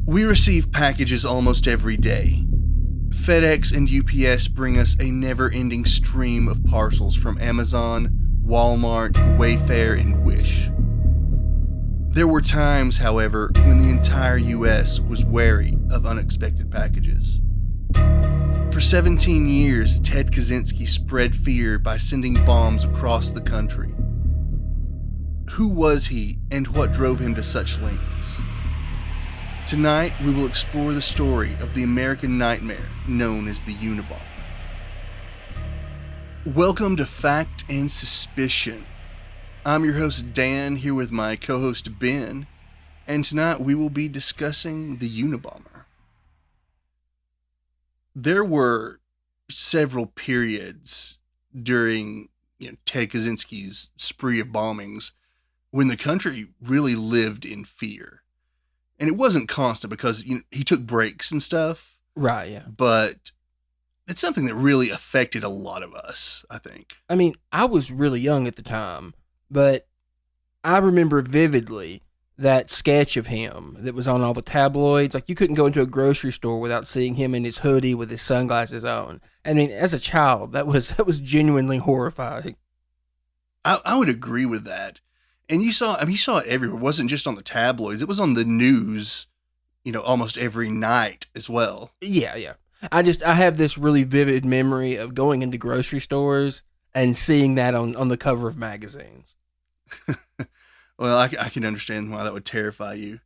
We receive packages almost every day. FedEx and UPS bring us a never-ending stream of parcels from Amazon, Walmart, Wayfair, and Wish. There were times, however, when the entire US was wary of unexpected packages. For 17 years, Ted Kozinski spread fear by sending bombs across the country. Who was he, and what drove him to such lengths? Tonight, we will explore the story of the American nightmare known as the Unabomber. Welcome to Fact and Suspicion. I'm your host Dan, here with my co-host Ben, and tonight we will be discussing the Unabomber. There were several periods during Ted Kozinski's spree of bombings when the country really lived in fear. And it wasn't constant because he took breaks and stuff. Right, yeah. But it's something that really affected a lot of us, I think. I mean, I was really young at the time, but I remember vividly that sketch of him that was on all the tabloids. Like, you couldn't go into a grocery store without seeing him in his hoodie with his sunglasses on. I mean, as a child, that was genuinely horrifying. I would agree with that. And you saw it everywhere. It wasn't just on the tabloids. It was on the news, almost every night as well. Yeah. I have this really vivid memory of going into grocery stores and seeing that on the cover of magazines. Well, I can understand why that would terrify you.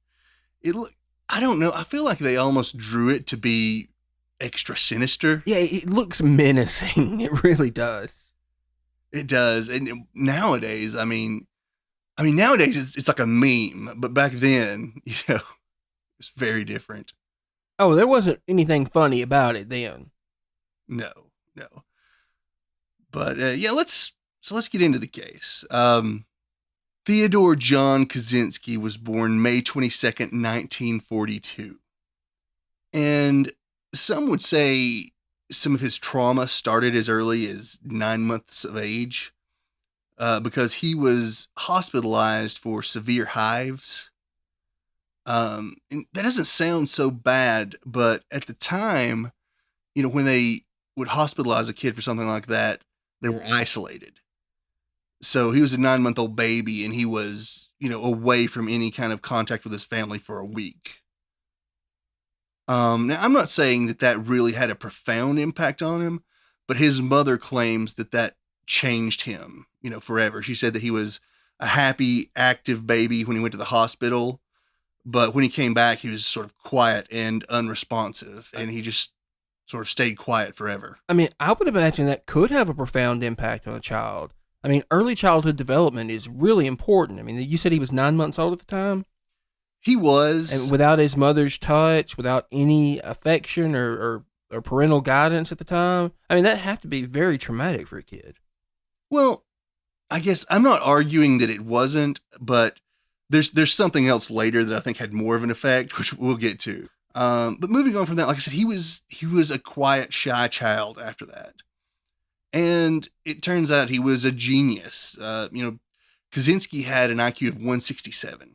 I don't know. I feel like they almost drew it to be extra sinister. Yeah, it looks menacing. It really does. It does. And nowadays, nowadays it's like a meme, but back then, it's very different. Oh, there wasn't anything funny about it then. No. But let's get into the case. Theodore John Kozinski was born May 22nd, 1942. And some would say some of his trauma started as early as 9 months of age. Because he was hospitalized for severe hives. And that doesn't sound so bad, but at the time, when they would hospitalize a kid for something like that, they were isolated. So he was a 9-month-old baby, and he was, away from any kind of contact with his family for a week. Now, I'm not saying that really had a profound impact on him, but his mother claims that changed him, forever. She said that he was a happy, active baby when he went to the hospital, but when he came back, he was sort of quiet and unresponsive, and he just sort of stayed quiet forever. I mean, I would imagine that could have a profound impact on a child. I mean, early childhood development is really important. I mean, you said he was 9 months old at the time? He was. And without his mother's touch, without any affection or parental guidance at the time, I mean, that'd have to be very traumatic for a kid. Well, I guess I'm not arguing that it wasn't, but there's something else later that I think had more of an effect, which we'll get to. But moving on from that, like I said, he was a quiet, shy child after that. And it turns out he was a genius. Kozinski had an IQ of 167.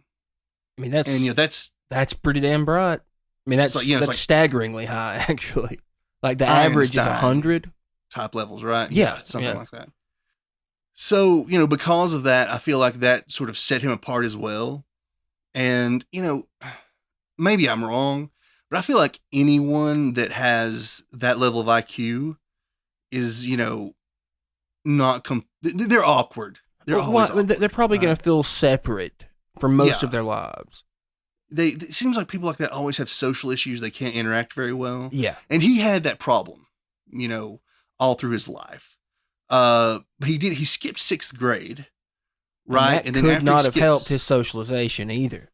I mean, that's pretty damn bright. I mean, that's staggeringly high, actually. Like the average is 100. Top levels, right? Yeah, something like that. So, because of that, I feel like that sort of set him apart as well. And, maybe I'm wrong, but I feel like anyone that has that level of IQ is, they're awkward. They're always awkward. They're probably going to feel separate for most of their lives. It seems like people like that always have social issues. They can't interact very well. Yeah. And he had that problem, all through his life. He skipped 6th grade, right? And then could not have helped his socialization either.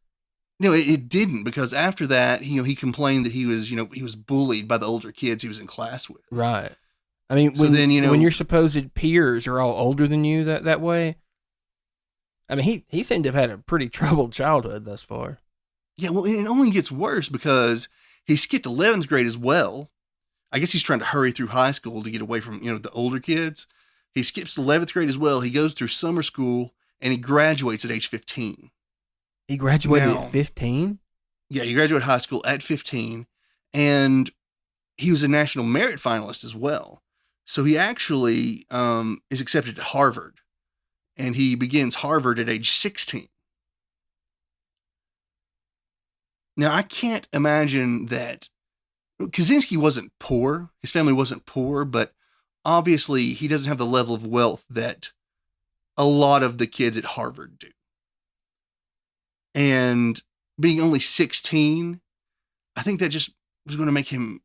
No, it didn't, because after that, he complained that he was bullied by the older kids he was in class with. Right. I mean, when your supposed peers are all older than you that way, I mean, he seemed to have had a pretty troubled childhood thus far. Yeah, well, it only gets worse because he skipped 11th grade as well. I guess he's trying to hurry through high school to get away from, the older kids. He skips 11th grade as well. He goes through summer school, and he graduates at age 15. He graduated at 15? Yeah, he graduated high school at 15, and he was a national merit finalist as well. So he actually is accepted at Harvard, and he begins Harvard at age 16. Now, I can't imagine that Kozinski wasn't poor. His family wasn't poor, but obviously he doesn't have the level of wealth that a lot of the kids at Harvard do. And being only 16, I think that just was going to make him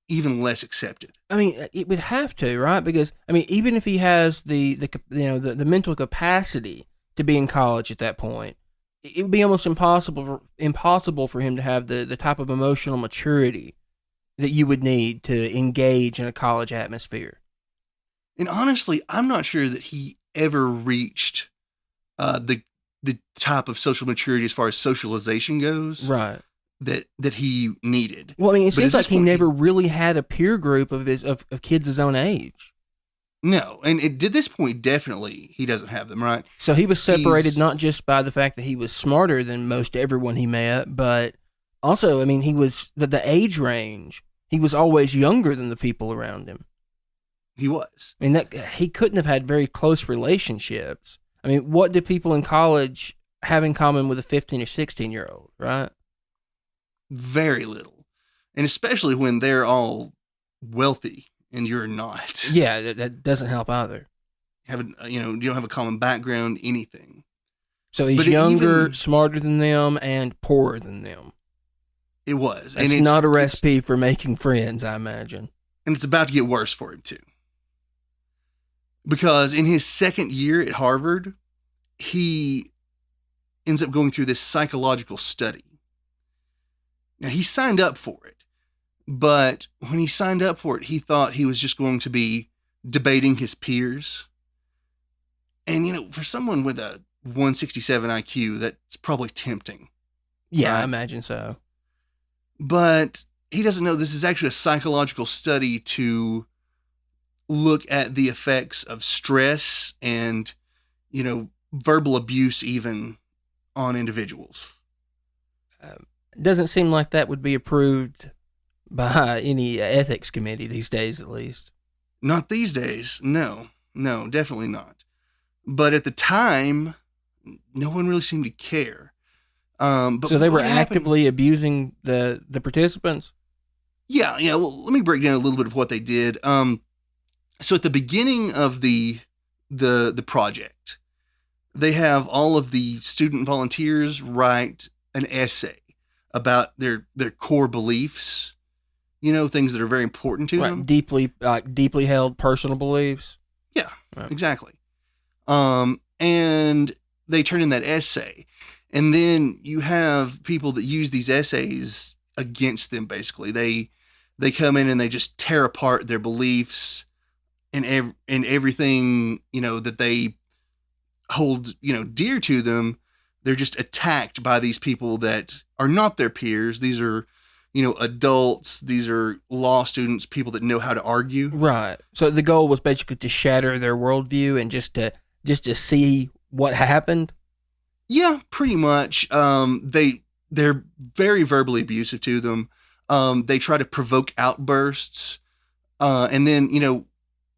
even less accepted. I mean, it would have to, right? Because I mean, even if he has the mental capacity to be in college at that point, it would be almost impossible for him to have the type of emotional maturity that you would need to engage in a college atmosphere. And honestly, I'm not sure that he ever reached the type of social maturity as far as socialization goes, right? That he needed. Well, I mean, it seems like he never really had a peer group of kids his own age. No, and at this point, definitely he doesn't have them, right? So he was separated not just by the fact that he was smarter than most everyone he met, but also, I mean, he was the age range. He was always younger than the people around him. He was. I mean, he couldn't have had very close relationships. I mean, what do people in college have in common with a 15 or 16-year-old, right? Very little. And especially when they're all wealthy and you're not. Yeah, that doesn't help either. You don't have a common background, anything. So he's younger, smarter than them, and poorer than them. It was. That's not a recipe for making friends, I imagine. And it's about to get worse for him, too. Because in his second year at Harvard, he ends up going through this psychological study. Now, he signed up for it, but when he signed up for it, he thought he was just going to be debating his peers. And, for someone with a 167 IQ, that's probably tempting. Yeah, right? I imagine so. But he doesn't know this is actually a psychological study to look at the effects of stress and, verbal abuse even on individuals. It doesn't seem like that would be approved by any ethics committee these days, at least. Not these days. No, definitely not. But at the time, no one really seemed to care. But so they were actively abusing the participants? Yeah. Well, let me break down a little bit of what they did. So at the beginning of the project, they have all of the student volunteers write an essay about their core beliefs, things that are very important to them. Deeply held personal beliefs. Yeah, right. Exactly. And they turn in that essay. And then you have people that use these essays against them, basically. They come in and they just tear apart their beliefs and everything, that they hold, dear to them. They're just attacked by these people that are not their peers. These are, adults. These are law students, people that know how to argue. Right. So the goal was basically to shatter their worldview and just to see what happened. Yeah, pretty much. They're very verbally abusive to them. They try to provoke outbursts. And then,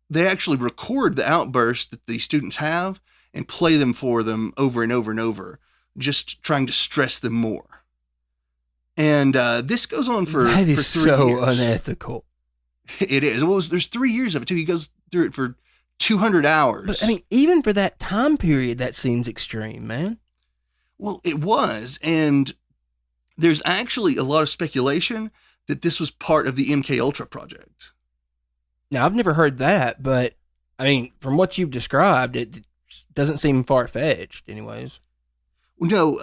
they actually record the outbursts that the students have and play them for them over and over and over, just trying to stress them more. And this goes on for 3 years. That is so unethical. It is. Well, there's 3 years of it, too. He goes through it for 200 hours. But, I mean, even for that time period, that seems extreme, man. Well, it was. And there's actually a lot of speculation that this was part of the MKUltra project. Now, I've never heard that, but, I mean, from what you've described, it doesn't seem far-fetched, anyways. No,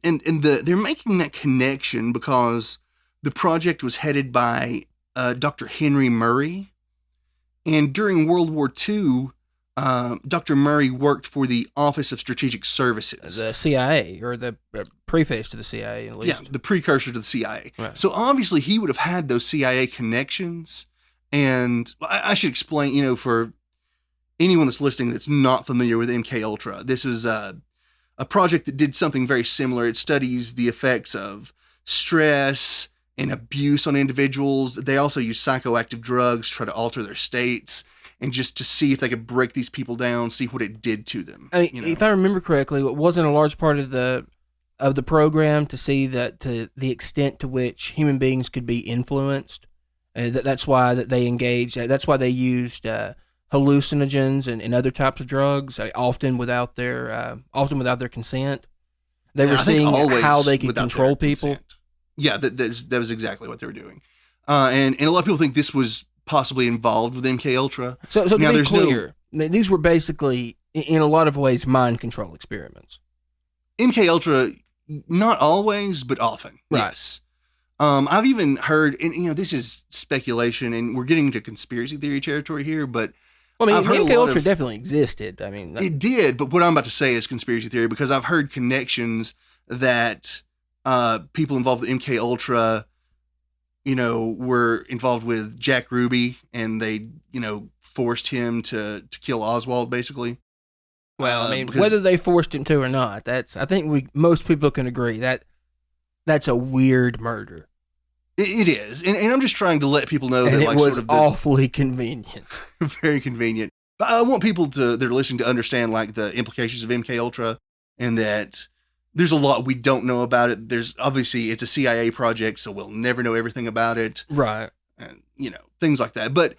they're making that connection because the project was headed by Dr. Henry Murray, and during World War II, Dr. Murray worked for the Office of Strategic Services. The CIA, or the preface to the CIA, at least. Yeah, the precursor to the CIA. Right. So obviously he would have had those CIA connections, and I should explain, for anyone that's listening that's not familiar with MKUltra, this is a project that did something very similar. It studies the effects of stress and abuse on individuals. They also use psychoactive drugs, try to alter their states, and just to see if they could break these people down, see what it did to them. I mean, if I remember correctly, it wasn't a large part of the program to see that to the extent to which human beings could be influenced. That's why that they engaged. That's why they used hallucinogens and other types of drugs, often without their consent. They were seeing how they could control people. Consent. Yeah, that was exactly what they were doing. And a lot of people think this was possibly involved with MK Ultra. So to be clear, these were basically, in a lot of ways, mind control experiments. MK Ultra, not always, but often. Right. Yes. I've even heard, and this is speculation, and we're getting into conspiracy theory territory here, but MK Ultra definitely existed. It did, but what I'm about to say is conspiracy theory, because I've heard connections that people involved with MK Ultra, were involved with Jack Ruby, and they, forced him to kill Oswald, basically. Well, whether they forced him to or not, I think most people can agree that's a weird murder. It is, and I'm just trying to let people know that it was awfully convenient, very convenient. But I want people that are listening to understand the implications of MK Ultra, and that there's a lot we don't know about it. There's obviously it's a CIA project, so we'll never know everything about it, right? And things like that. But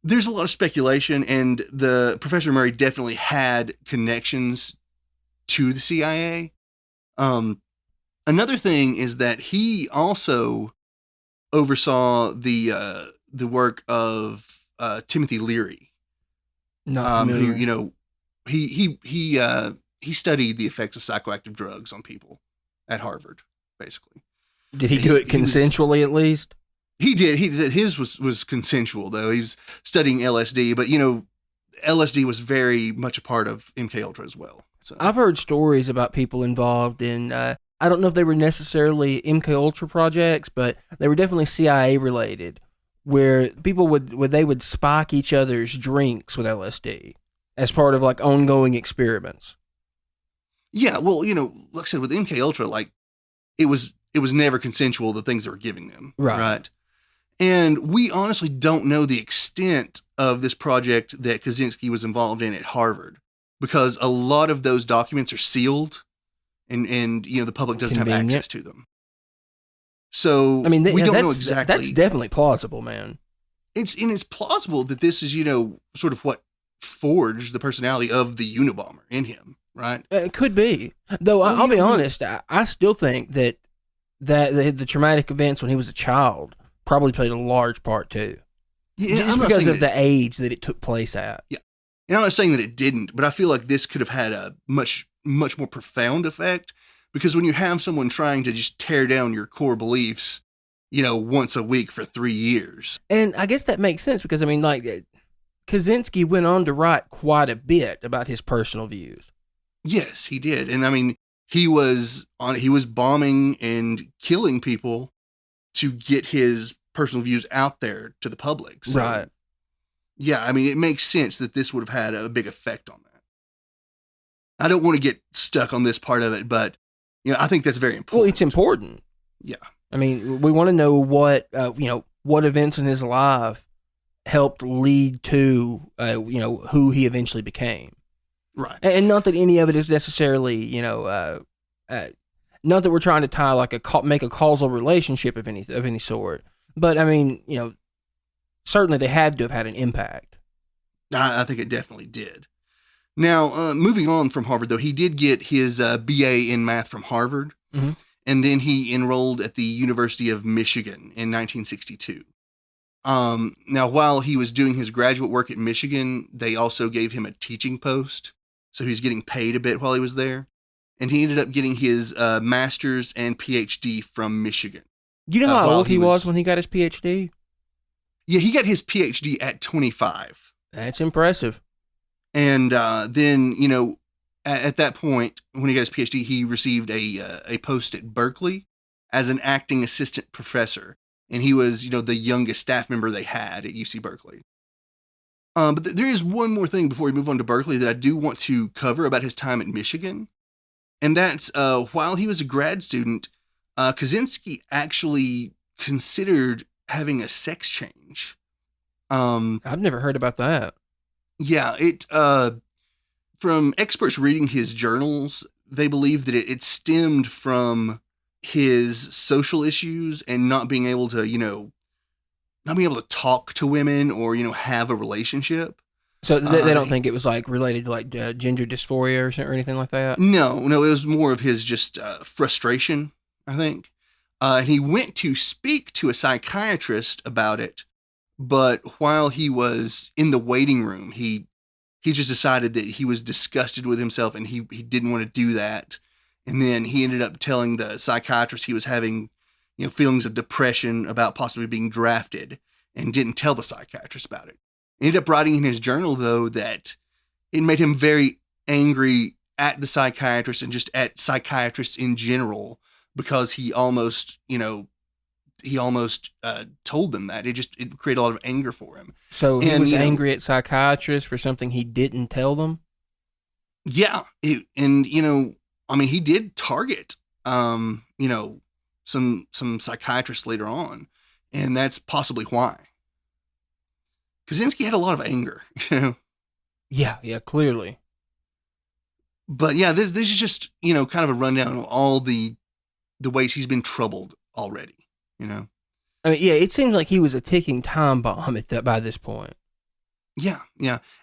there's a lot of speculation, and the Professor Murray definitely had connections to the CIA. Another thing is that he also oversaw the work of Timothy Leary, who he studied the effects of psychoactive drugs on people at Harvard. Basically, did he do it consensually at least? He did. His was consensual, though. He was studying LSD, but LSD was very much a part of MK Ultra as well. So I've heard stories about people involved in. I don't know if they were necessarily MK Ultra projects, but they were definitely CIA related, where people would spike each other's drinks with LSD as part of ongoing experiments. Yeah, well, like I said, with MK Ultra, it was never consensual, the things they were giving them, right? And we honestly don't know the extent of this project that Kozinski was involved in at Harvard, because a lot of those documents are sealed. And the public doesn't have access to them. So we don't know exactly. That's definitely plausible, man. It's plausible that this is sort of what forged the personality of the Unabomber in him, right? It could be, though. I'll be honest. I still think that the traumatic events when he was a child probably played a large part too. Yeah, just because of the age that it took place at. Yeah, and I'm not saying that it didn't, but I feel like this could have had a much more profound effect, because when you have someone trying to just tear down your core beliefs, once a week for 3 years. And I guess that makes sense, because Kozinski went on to write quite a bit about his personal views. Yes, he did. And he was bombing and killing people to get his personal views out there to the public. So, right. Yeah, it makes sense that this would have had a big effect on that. I don't want to get stuck on this part of it, but I think that's very important. Well, it's important. Yeah. We want to know what events in his life helped lead to who he eventually became. Right. And not that any of it is necessarily not that we're trying to tie make a causal relationship of any sort, but certainly they had to have had an impact. I think it definitely did. Now, moving on from Harvard, though, he did get his BA in math from Harvard, mm-hmm. and then he enrolled at the University of Michigan in 1962. Now, while he was doing his graduate work at Michigan, they also gave him a teaching post, so he was getting paid a bit while he was there, and he ended up getting his master's and PhD from Michigan. Do you know how old he was when he got his PhD? Yeah, he got his PhD at 25. That's impressive. And then, at that point, when he got his PhD, he received a post at Berkeley as an acting assistant professor. And he was, the youngest staff member they had at UC Berkeley. But there is one more thing before we move on to Berkeley that I do want to cover about his time at Michigan. And that's while he was a grad student, Kozinski actually considered having a sex change. I've never heard about that. Yeah, from experts reading his journals, they believe that it stemmed from his social issues and not being able to, not being able to talk to women or, have a relationship. So they don't think it was like related to like gender dysphoria or anything like that? No, it was more of his just frustration, I think. And he went to speak to a psychiatrist about it, but while he was in the waiting room, he just decided that he was disgusted with himself and he didn't want to do that. And then he ended up telling the psychiatrist he was having, feelings of depression about possibly being drafted, and didn't tell the psychiatrist about it. He ended up writing in his journal, though, that it made him very angry at the psychiatrist and just at psychiatrists in general, because he almost told them that. It created a lot of anger for him. So he was angry at psychiatrists for something he didn't tell them? Yeah. He did target, some psychiatrists later on, and that's possibly why. Kozinski had a lot of anger, Yeah, clearly. But yeah, this is just, kind of a rundown of all the ways he's been troubled already, I mean, yeah, it seems like he was a ticking time bomb by this point. Yeah.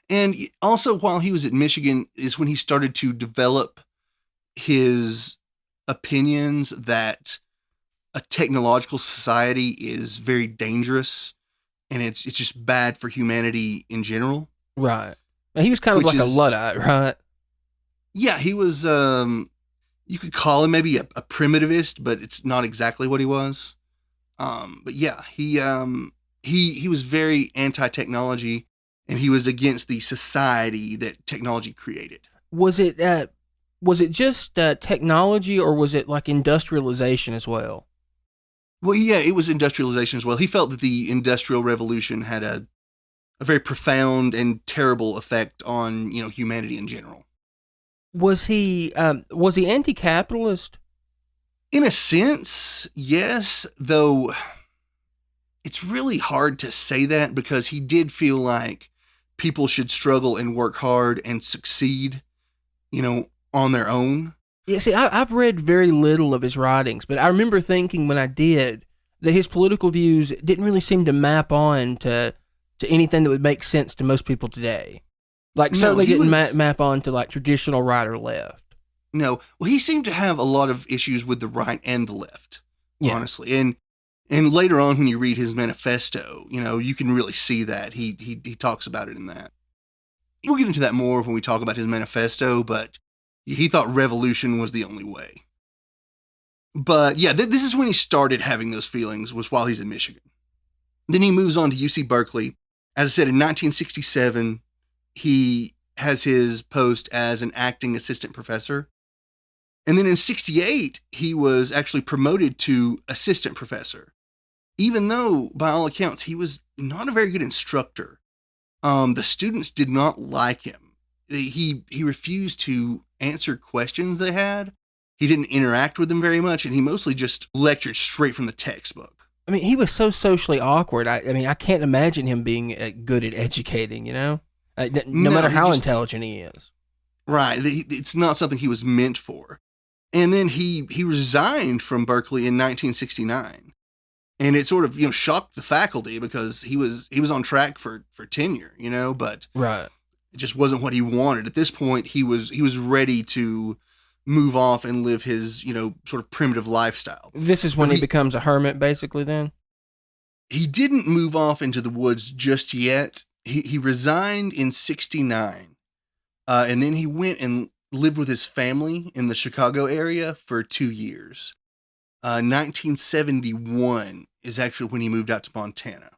And also, while he was at Michigan is when he started to develop his opinions that a technological society is very dangerous and it's just bad for humanity in general. Right. Now, he was kind of like a Luddite, right? Yeah, he was, you could call him maybe a primitivist, but it's not exactly what he was. But yeah, he was very anti-technology, and he was against the society that technology created. Was it just technology, or was it like industrialization as well? Well, yeah, it was industrialization as well. He felt that the Industrial Revolution had a very profound and terrible effect on, humanity in general. Was he anti-capitalist? In a sense, yes, though it's really hard to say that, because he did feel like people should struggle and work hard and succeed, on their own. Yeah, see, I've read very little of his writings, but I remember thinking when I did that his political views didn't really seem to map on to anything that would make sense to most people today. Like, certainly didn't map on to like traditional right or left. No, well, he seemed to have a lot of issues with the right and the left, honestly. And later on, when you read his manifesto, you can really see that he talks about it in that. We'll get into that more when we talk about his manifesto, but he thought revolution was the only way. But yeah, this is when he started having those feelings, was while he's in Michigan. Then he moves on to UC Berkeley. As I said, in 1967, he has his post as an acting assistant professor. And then in 68, he was actually promoted to assistant professor, even though, by all accounts, he was not a very good instructor. The students did not like him. He refused to answer questions they had. He didn't interact with them very much, and he mostly just lectured straight from the textbook. I mean, he was so socially awkward. I can't imagine him being good at educating, no matter how intelligent he is. Right. It's not something he was meant for. And then he resigned from Berkeley in 1969. And it sort of, shocked the faculty, because he was on track for tenure, but right. It just wasn't what he wanted. At this point, he was ready to move off and live his, sort of primitive lifestyle. This is when he becomes a hermit, basically, then? He didn't move off into the woods just yet. He resigned in 69. And then he went and lived with his family in the Chicago area for 2 years. 1971 is actually when he moved out to Montana.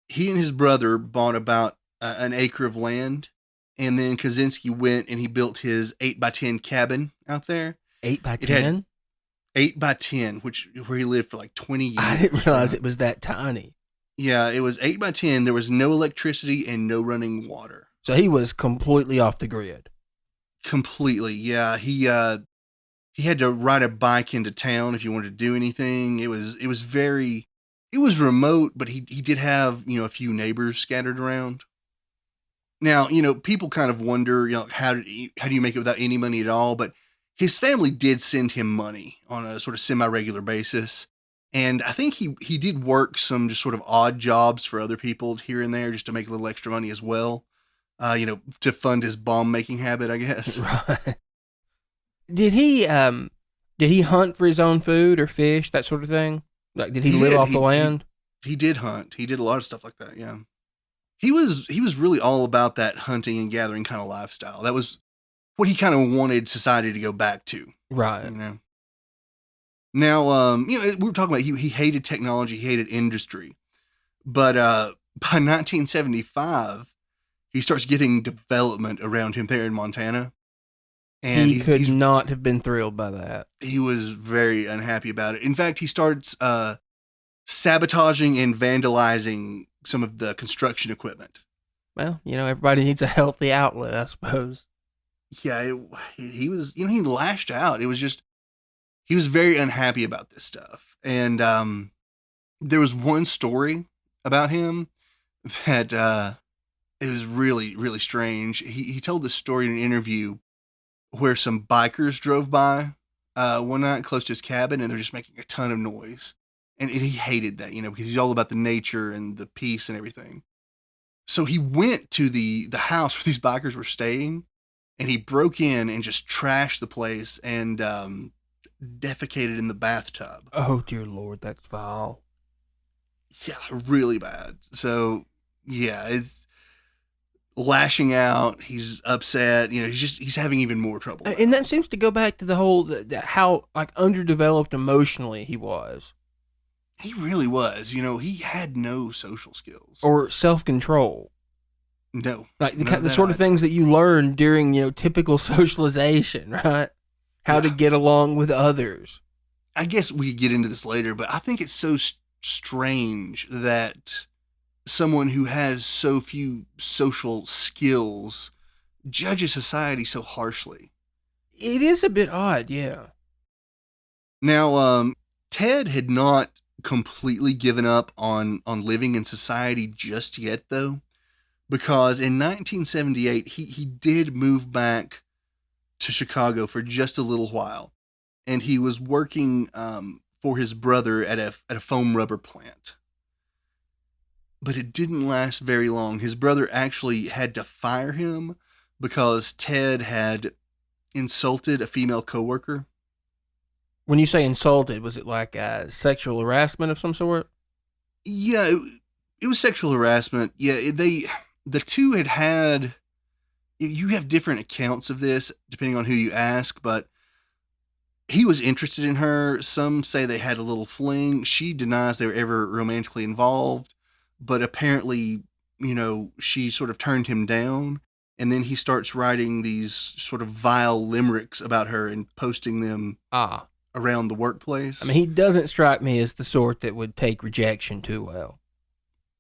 He and his brother bought about an acre of land, and then Kozinski went and he built his 8x10 cabin out there. 8x10? 8x10, where he lived for like 20 years. I didn't realize it was that tiny. Yeah, it was 8x10. There was no electricity and no running water. So he was completely off the grid. Completely, yeah. He had to ride a bike into town if you wanted to do anything. It was remote, but he did have, a few neighbors scattered around. Now, people kind of wonder, how do you make it without any money at all? But his family did send him money on a sort of semi-regular basis. And I think he did work some just sort of odd jobs for other people here and there just to make a little extra money as well. To fund his bomb making habit, I guess. Right. Did he hunt for his own food or fish, that sort of thing? Like, did he live off the land? He did hunt. He did a lot of stuff like that, yeah. He was really all about that hunting and gathering kind of lifestyle. That was what he kind of wanted society to go back to. Right. Now, we were talking about he hated technology, he hated industry. But by 1975, he starts getting development around him there in Montana. And he could not have been thrilled by that. He was very unhappy about it. In fact, he starts sabotaging and vandalizing some of the construction equipment. Well, everybody needs a healthy outlet, I suppose. Yeah, he was, he lashed out. It was just, he was very unhappy about this stuff. And there was one story about him that it was really, really strange. He told this story in an interview where some bikers drove by one night close to his cabin, and they're just making a ton of noise. And he hated that, because he's all about the nature and the peace and everything. So he went to the house where these bikers were staying, and he broke in and just trashed the place and defecated in the bathtub. Oh, dear Lord, that's foul. Yeah, really bad. So, yeah, it's lashing out. He's upset. He's having even more trouble now. And that seems to go back to the whole, how underdeveloped emotionally he was. He really was. He had no social skills. Or self-control. No. Like the sort of things that you learn during, typical socialization, right? How to get along with others. I guess we could get into this later, but I think it's so strange that someone who has so few social skills judges society so harshly. It is a bit odd, yeah. Now, Ted had not completely given up on living in society just yet, though, because in 1978 he did move back to Chicago for just a little while, and he was working for his brother at a foam rubber plant. But it didn't last very long. His brother actually had to fire him because Ted had insulted a female coworker. When you say insulted, was it like sexual harassment of some sort? Yeah, it was sexual harassment. Yeah, the two had, you have different accounts of this depending on who you ask, but he was interested in her. Some say they had a little fling. She denies they were ever romantically involved, but apparently, she sort of turned him down. And then he starts writing these sort of vile limericks about her and posting them around the workplace. I mean, he doesn't strike me as the sort that would take rejection too well.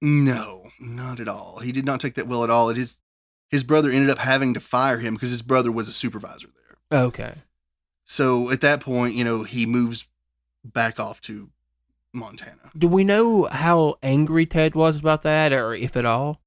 No, not at all. He did not take that well at all. His brother ended up having to fire him because his brother was a supervisor there. Okay. So at that point, he moves back off to Montana. Do we know how angry Ted was about that, or if at all?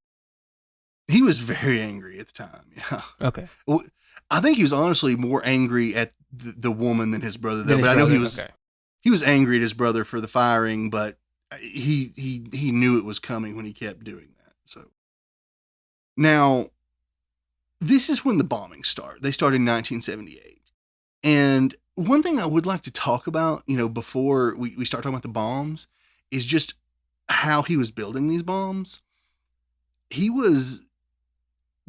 He was very angry at the time, yeah. Okay. Well, I think he was honestly more angry at the woman than his brother, though. But I know he was angry at his brother for the firing, but he knew it was coming when he kept doing that. So now, this is when the bombings start. They start in 1978. And one thing I would like to talk about, before we start talking about the bombs, is just how he was building these bombs. He was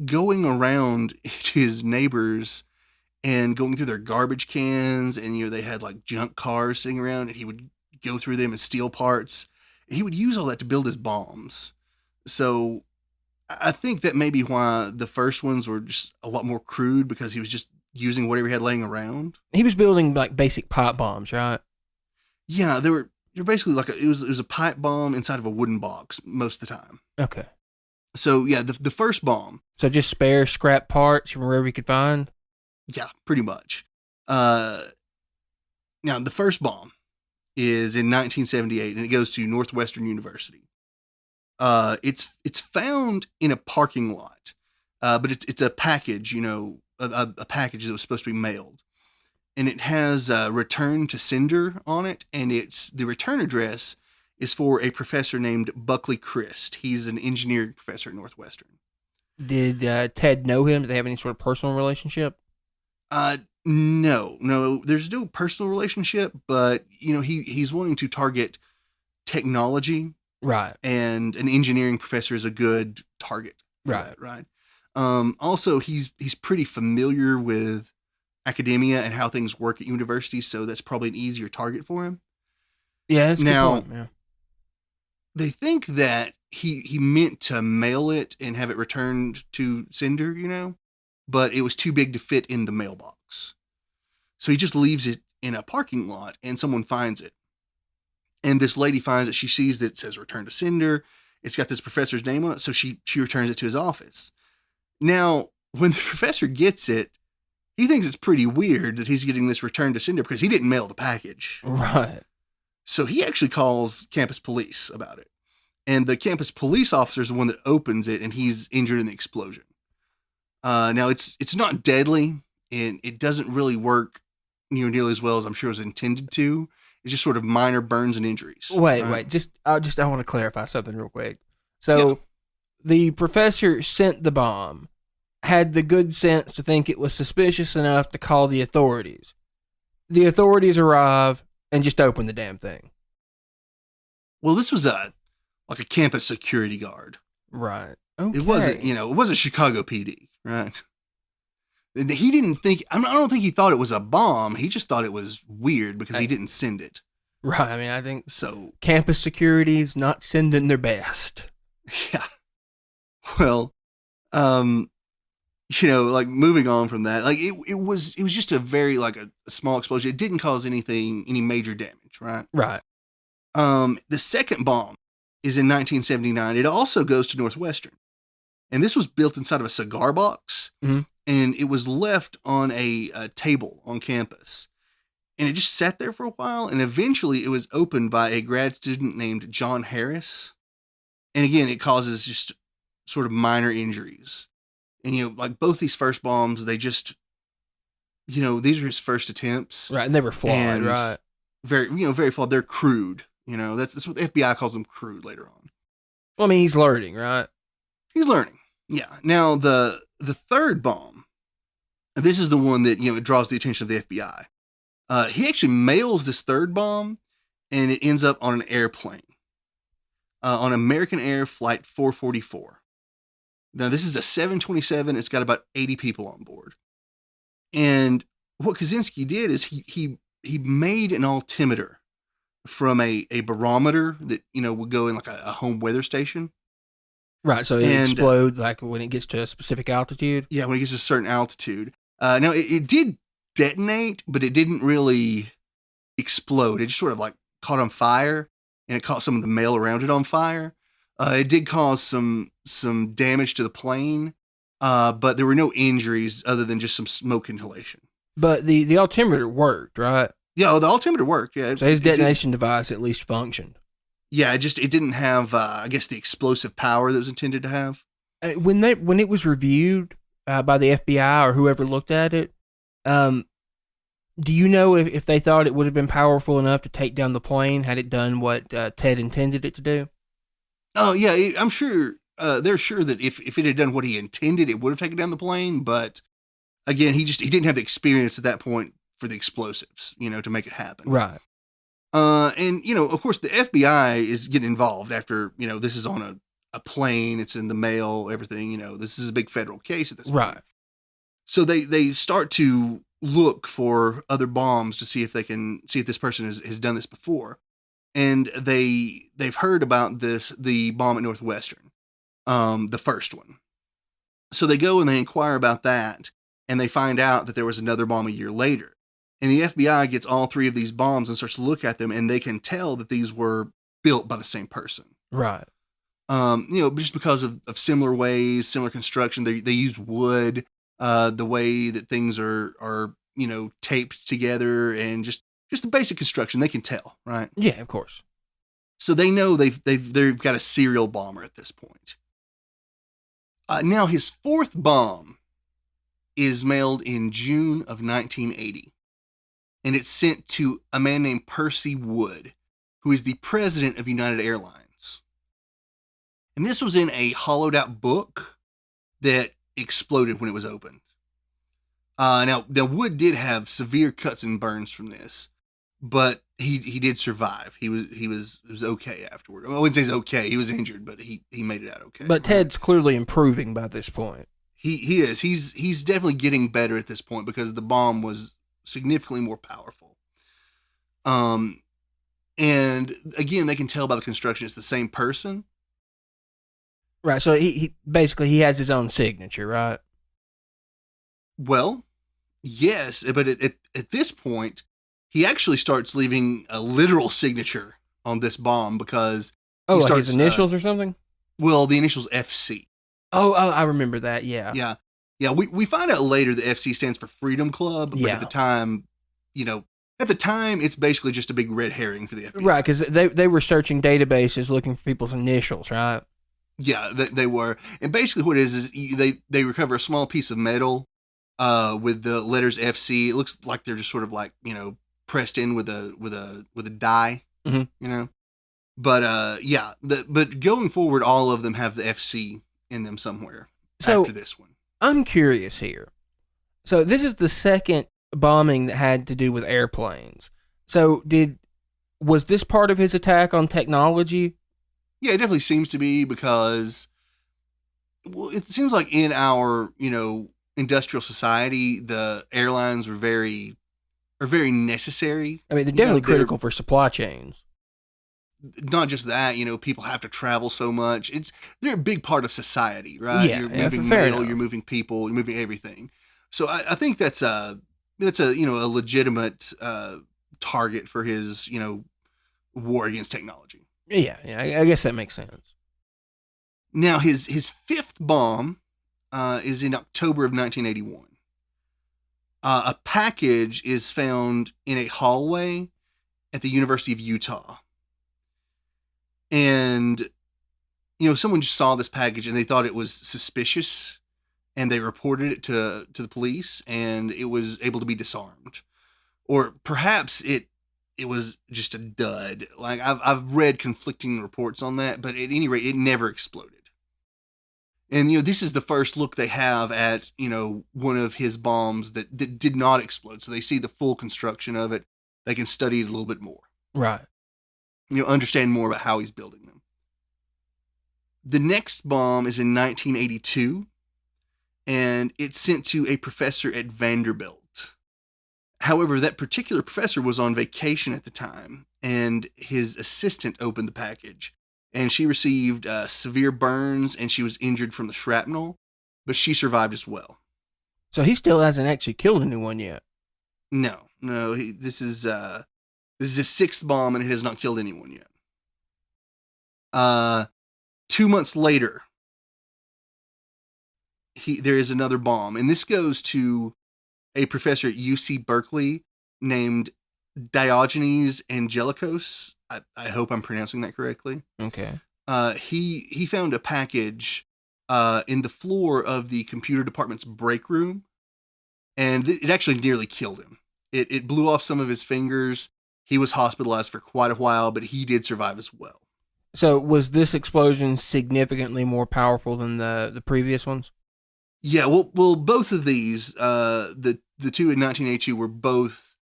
going around to his neighbors and going through their garbage cans, and they had like junk cars sitting around, and he would go through them and steal parts. And he would use all that to build his bombs. So I think that may be why the first ones were just a lot more crude, because he was just using whatever he had laying around. He was building like basic pipe bombs, right? Yeah, you're basically like it was a pipe bomb inside of a wooden box most of the time. Okay. So yeah, the first bomb. So just spare scrap parts from wherever you could find? Yeah, pretty much. Now, the first bomb is in 1978, and it goes to Northwestern University. It's found in a parking lot, but it's a package, a package that was supposed to be mailed, and it has return to sender on it, and the return address is for a professor named Buckley Christ. He's an engineering professor at Northwestern. Did Ted know him? Did they have any sort of personal relationship? No, there's no personal relationship, but he's wanting to target technology, Right. and an engineering professor is a good target. Right. Right. Also, he's pretty familiar with academia and how things work at universities, so that's probably an easier target for him. Yeah, that's a Now, good point. Yeah. they think that he meant to mail it and have it returned to sender, but it was too big to fit in the mailbox. So he just leaves it in a parking lot, and someone finds it. And this lady finds it. She sees that it says return to sender. It's got this professor's name on it, so she returns it to his office. Now, when the professor gets it, he thinks it's pretty weird that he's getting this return to sender because he didn't mail the package. Right. So he actually calls campus police about it. And the campus police officer is the one that opens it, and he's injured in the explosion. Now, it's not deadly, and it doesn't really work nearly as well as I'm sure it was intended to. It's just sort of minor burns and injuries. Wait. I want to clarify something real quick. So, the professor sent the bomb, had the good sense to think it was suspicious enough to call the authorities. The authorities arrive and just open the damn thing. Well, this was like a campus security guard. Right. Okay. It wasn't Chicago PD, right? He didn't think, I don't think he thought it was a bomb. He just thought it was weird because he didn't send it. Right. I mean, I think so. Campus security's not sending their best. Yeah. Well, like moving on from that, like it was just a very like a small explosion. It didn't cause any major damage, right? Right. The second bomb is in 1979. It also goes to Northwestern, and this was built inside of a cigar box, mm-hmm. and it was left on a table on campus, and it just sat there for a while, and eventually it was opened by a grad student named John Harris, and again, it causes just sort of minor injuries. And, like both these first bombs, they just, these are his first attempts. Right. And they were flawed, right? Very flawed. They're crude. That's what the FBI calls them, crude, later on. Well, I mean, he's learning, right? He's learning. Yeah. Now, the third bomb, this is the one that, it draws the attention of the FBI. He actually mails this third bomb, and it ends up on an airplane. On American Air Flight 444. Now, this is a 727. It's got about 80 people on board. And what Kozinski did is he made an altimeter from a barometer that, would go in like a home weather station. Right, so it explodes like when it gets to a specific altitude? Yeah, when it gets to a certain altitude. Now, it did detonate, but it didn't really explode. It just sort of like caught on fire, and it caught some of the mail around it on fire. It did cause some damage to the plane, but there were no injuries other than just some smoke inhalation. But the altimeter worked, right? Yeah, the altimeter worked. Yeah, so his detonation device at least functioned. Yeah, it didn't have, I guess, the explosive power that was intended to have. When it was reviewed by the FBI or whoever looked at it, do you know if they thought it would have been powerful enough to take down the plane had it done what Ted intended it to do? Oh, yeah, I'm sure they're sure that if it had done what he intended, it would have taken down the plane. But again, he didn't have the experience at that point for the explosives, to make it happen. Right. And, of course, the FBI is getting involved after, this is on a plane, it's in the mail, everything, this is a big federal case at this point. Right. So they start to look for other bombs to see if this person has done this before. And they've heard about the bomb at Northwestern, the first one. So they go and they inquire about that, and they find out that there was another bomb a year later. And the FBI gets all three of these bombs and starts to look at them, and they can tell that these were built by the same person. Right. Just because of similar ways, similar construction. They use wood, the way that things are taped together, and just just the basic construction. They can tell, right? Yeah, of course. So they know they've got a serial bomber at this point. Now his fourth bomb is mailed in June of 1980, and it's sent to a man named Percy Wood, who is the president of United Airlines. And this was in a hollowed out book that exploded when it was opened. Now Wood did have severe cuts and burns from this, but he did survive. He was okay afterward. I wouldn't say he's okay. He was injured, but he made it out okay. But Ted's clearly improving by this point. He is. He's definitely getting better at this point because the bomb was significantly more powerful. And again, they can tell by the construction it's the same person. Right. So he basically he has his own signature, right? Well, yes, but at this point, he actually starts leaving a literal signature on this bomb because he starts, his initials or something. Well, the initials FC. Oh, I remember that. Yeah. Yeah. We find out later that FC stands for Freedom Club, but at the time, it's basically just a big red herring for the FBI. Right, because they were searching databases looking for people's initials, right? Yeah, they were. And basically what it is they recover a small piece of metal with the letters FC. It looks like they're just sort of like, pressed in with a die, But but going forward, all of them have the FC in them somewhere after this one. I'm curious here. So this is the second bombing that had to do with airplanes. So was this part of his attack on technology? Yeah, it definitely seems to be because, well, it seems like in our, industrial society, the airlines are very necessary. I mean, they're definitely critical for supply chains. Not just that, people have to travel so much. They're a big part of society, right? Yeah, you're moving mail, you're moving people, you're moving everything. So I think that's a legitimate target for his, war against technology. Yeah, I guess that makes sense. Now his fifth bomb is in October of 1981. A package is found in a hallway at the University of Utah. And, someone just saw this package and they thought it was suspicious and they reported it to the police and it was able to be disarmed. Or perhaps it was just a dud. Like I've read conflicting reports on that, but at any rate, it never exploded. And, this is the first look they have at, one of his bombs that did not explode. So they see the full construction of it. They can study it a little bit more. Right. Understand more about how he's building them. The next bomb is in 1982, and it's sent to a professor at Vanderbilt. However, that particular professor was on vacation at the time, and his assistant opened the package, and she received severe burns, and she was injured from the shrapnel, but she survived as well. So he still hasn't actually killed anyone yet? No. This is his sixth bomb, and it has not killed anyone yet. 2 months later, there is another bomb, and this goes to a professor at UC Berkeley named Diogenes Angelikos. I hope I'm pronouncing that correctly. Okay. He found a package in the floor of the computer department's break room, and it actually nearly killed him. It blew off some of his fingers. He was hospitalized for quite a while, but he did survive as well. So was this explosion significantly more powerful than the previous ones? Yeah, well, both of these, the two in 1982 were both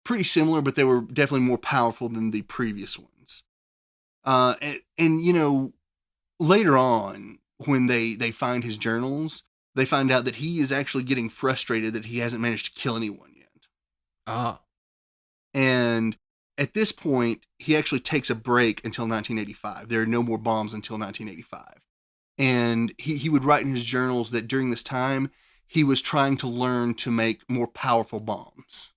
pretty similar, but they were definitely more powerful than the previous ones. And later on, when they find his journals, they find out that he is actually getting frustrated that he hasn't managed to kill anyone yet. Ah. And at this point, he actually takes a break until 1985. There are no more bombs until 1985. And he would write in his journals that during this time, he was trying to learn to make more powerful bombs.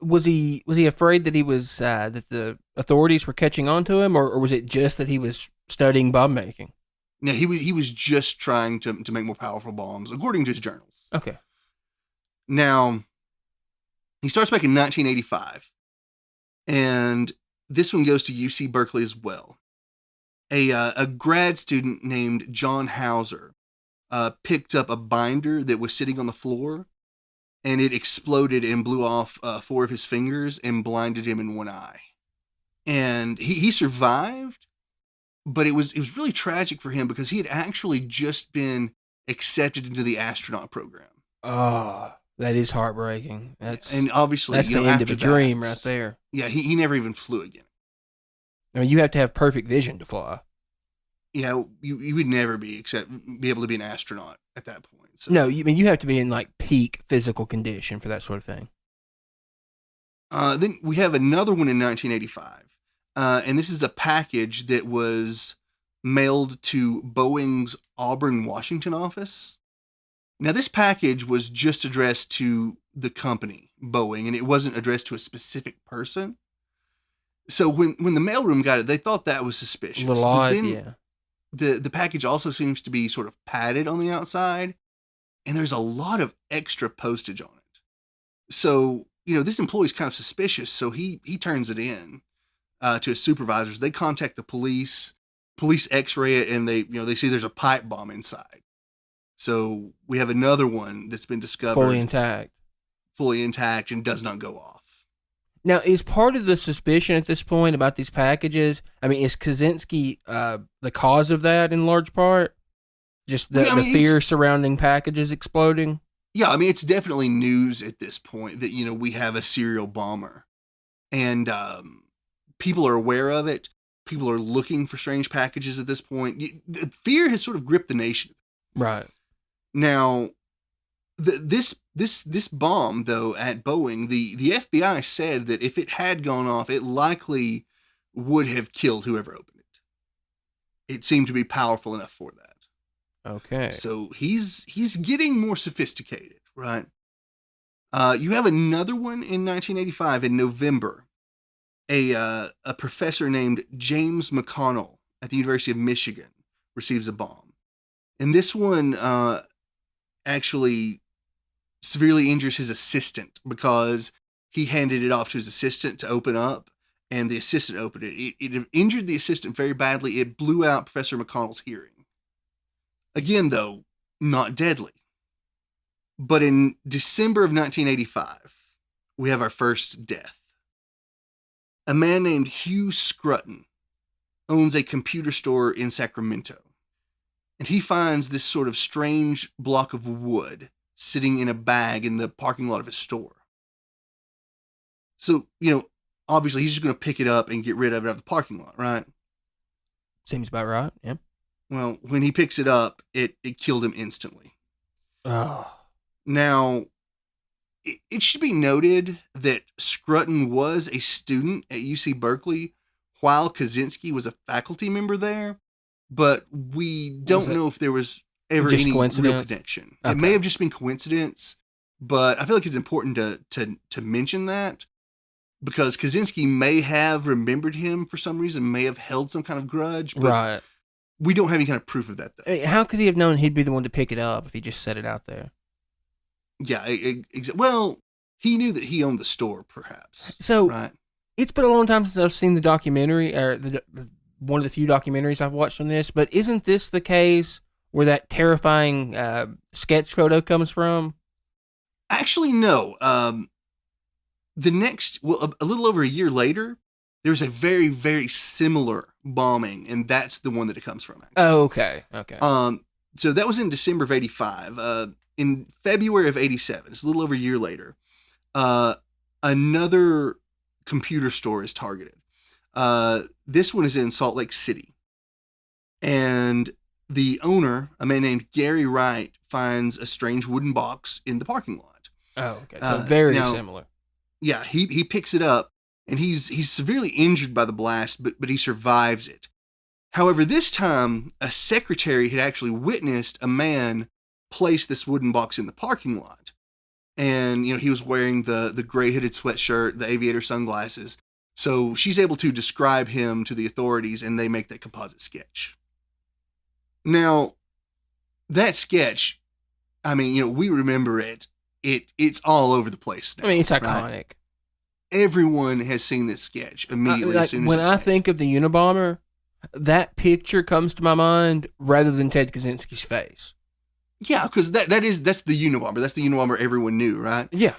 Was he afraid that he was that the authorities were catching on to him, or was it just that he was studying bomb making? No, he was just trying to make more powerful bombs, according to his journals. Okay. Now, he starts back in 1985, And this one goes to UC Berkeley as well. A grad student named John Hauser picked up a binder that was sitting on the floor, and it exploded and blew off 4 of his fingers and blinded him in one eye. And he survived, but it was really tragic for him because he had actually just been accepted into the astronaut program. Oh, that is heartbreaking. And obviously, that's the end of a dream right there. Yeah, he never even flew again. I mean, you have to have perfect vision to fly. Yeah, you would never be able to be an astronaut at that point. So. No, you have to be in like peak physical condition for that sort of thing. Then we have another one in 1985. And this is a package that was mailed to Boeing's Auburn, Washington office. Now, this package was just addressed to the company, Boeing, and it wasn't addressed to a specific person. So when the mailroom got it, they thought that was suspicious. A little odd, yeah. The package also seems to be sort of padded on the outside, and there's a lot of extra postage on it. So, this employee's kind of suspicious, so he turns it in to his supervisors. They contact the police x-ray it, and they see there's a pipe bomb inside. So we have another one that's been discovered. Fully intact and does not go off. Now, is part of the suspicion at this point about these packages, I mean, is Kozinski the cause of that in large part? Just the fear surrounding packages exploding? Yeah, I mean, it's definitely news at this point that, we have a serial bomber. And people are aware of it. People are looking for strange packages at this point. The fear has sort of gripped the nation. Right. Now, this bomb, though, at Boeing, the FBI said that if it had gone off, it likely would have killed whoever opened it. It seemed to be powerful enough for that. Okay. So he's getting more sophisticated, right? You have another one in 1985 in November. A professor named James Mcconnell at the University of Michigan receives a bomb. And this one actually severely injures his assistant because he handed it off to his assistant to open up, and the assistant opened it. It injured the assistant very badly. It blew out Professor McConnell's hearing. Again, though, not deadly. But in December of 1985, we have our first death. A man named Hugh Scrutten owns a computer store in Sacramento. And he finds this sort of strange block of wood sitting in a bag in the parking lot of his store. So, obviously he's just going to pick it up and get rid of it out of the parking lot, right? Seems about right, yeah. Well, when he picks it up, it killed him instantly. Oh. Now, it should be noted that Scrutten was a student at UC Berkeley while Kozinski was a faculty member there. But we don't know if there was ever any real connection. Okay. It may have just been coincidence, but I feel like it's important to mention that because Kozinski may have remembered him for some reason, may have held some kind of grudge, but right. We don't have any kind of proof of that, though. I mean, how could he have known he'd be the one to pick it up if he just set it out there? Yeah, well, he knew that he owned the store, perhaps. So, right? It's been a long time since I've seen the documentary, or one of the few documentaries I've watched on this, but isn't this the case where that terrifying sketch photo comes from? Actually, no. A little over a year later, there's a very, very similar bombing, and that's the one that it comes from. Actually. Oh, okay. So that was in December of 85. In February of 87, it's a little over a year later, another computer store is targeted. This one is in Salt Lake City. And the owner, a man named Gary Wright, finds a strange wooden box in the parking lot. Oh, okay. So very similar. Yeah, he picks it up, and he's severely injured by the blast, but he survives it. However, this time, a secretary had actually witnessed a man place this wooden box in the parking lot. And, he was wearing the gray hooded sweatshirt, the aviator sunglasses. So she's able to describe him to the authorities, and they make that composite sketch. Now, that sketch, I mean, we remember it. It's all over the place now. I mean, it's iconic. Right? everyone has seen this sketch immediately as soon as when it's I made. think of the Unabomber, that picture comes to my mind rather than Ted Kaczynski's face. Yeah, because that's the Unabomber. That's the Unabomber everyone knew, right? Yeah.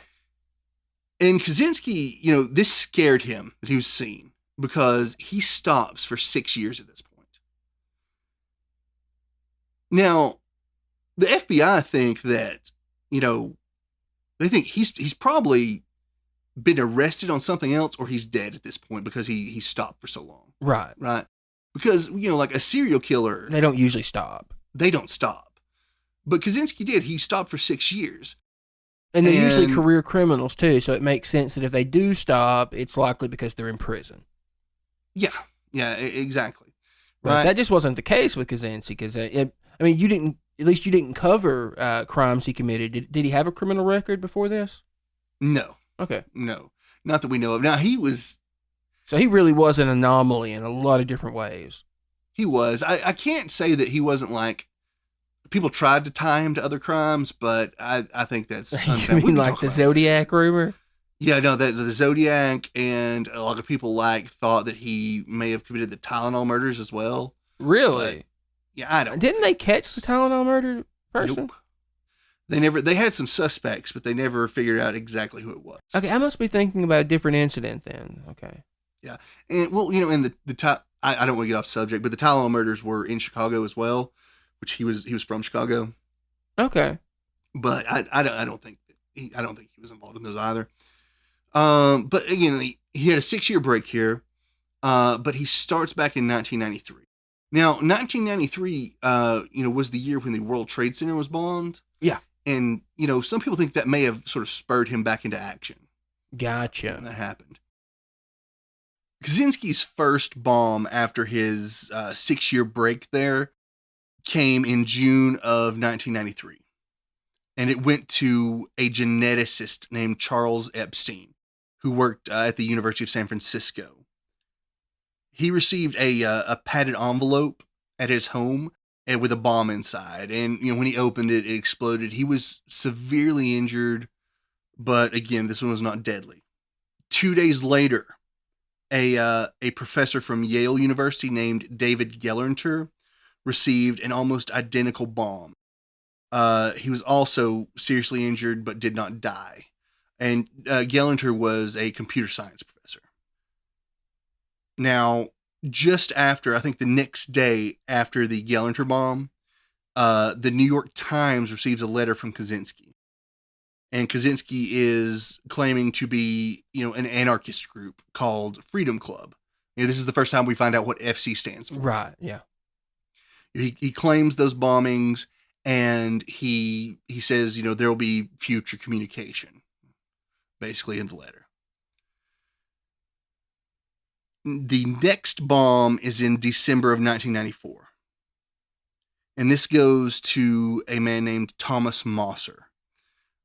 And Kozinski, this scared him that he was seen because he stops for 6 years at this point. Now, the FBI think that, they think he's probably been arrested on something else or he's dead at this point because he stopped for so long. Right. Right? Because, like a serial killer, They don't usually stop. they don't stop. But Kozinski did. He stopped for 6 years. And they're usually career criminals, too, so it makes sense that if they do stop, it's likely because they're in prison. Yeah, exactly. Right. Right. That just wasn't the case with Kozinski, because, you didn't cover crimes he committed. Did he have a criminal record before this? No. Okay. No. Not that we know of. Now, So he really was an anomaly in a lot of different ways. He was. I can't say that he wasn't like, people tried to tie him to other crimes, but I think that's You mean like the Zodiac rumor? Yeah, no, the Zodiac, and a lot of people thought that he may have committed the Tylenol murders as well. Really? But, yeah, I don't. Didn't they catch the Tylenol murder person? Nope. They had some suspects, but they never figured out exactly who it was. Okay, I must be thinking about a different incident then. Okay. Yeah, and and I don't want to get off subject, but the Tylenol murders were in Chicago as well, which he was from Chicago. Okay. But I don't think he was involved in those either. But again, he had a 6-year break here, but he starts back in 1993. Now, 1993, was the year when the World Trade Center was bombed. Yeah. And, some people think that may have sort of spurred him back into action. Gotcha. When that happened. Kozinski's first bomb after his 6-year break there came in June of 1993. And it went to a geneticist named Charles Epstein, who worked at the University of San Francisco. He received a padded envelope at his home with a bomb inside. And, when he opened it, it exploded. He was severely injured, but again, this one was not deadly. 2 days later, a professor from Yale University named David Gelernter received an almost identical bomb. He was also seriously injured, but did not die. And Gelernter was a computer science professor. Now, just after, I think the next day after the Gelernter bomb, the New York Times receives a letter from Kozinski. And Kozinski is claiming to be, an anarchist group called Freedom Club. This is the first time we find out what FC stands for. Right, yeah. He claims those bombings, and he says, there will be future communication, basically in the letter. The next bomb is in December of 1994. And this goes to a man named Thomas Mosser.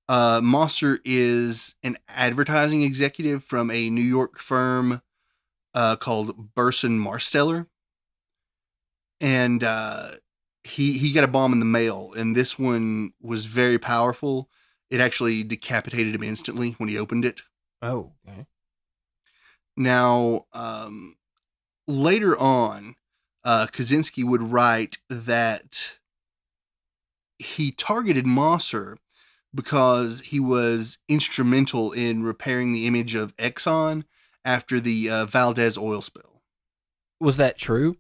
Mosser is an advertising executive from a New York firm called Burson Marsteller. And he got a bomb in the mail, and this one was very powerful. It actually decapitated him instantly when he opened it. Oh, okay. Now, later on, Kozinski would write that he targeted Mosser because he was instrumental in repairing the image of Exxon after the Valdez oil spill. Was that true?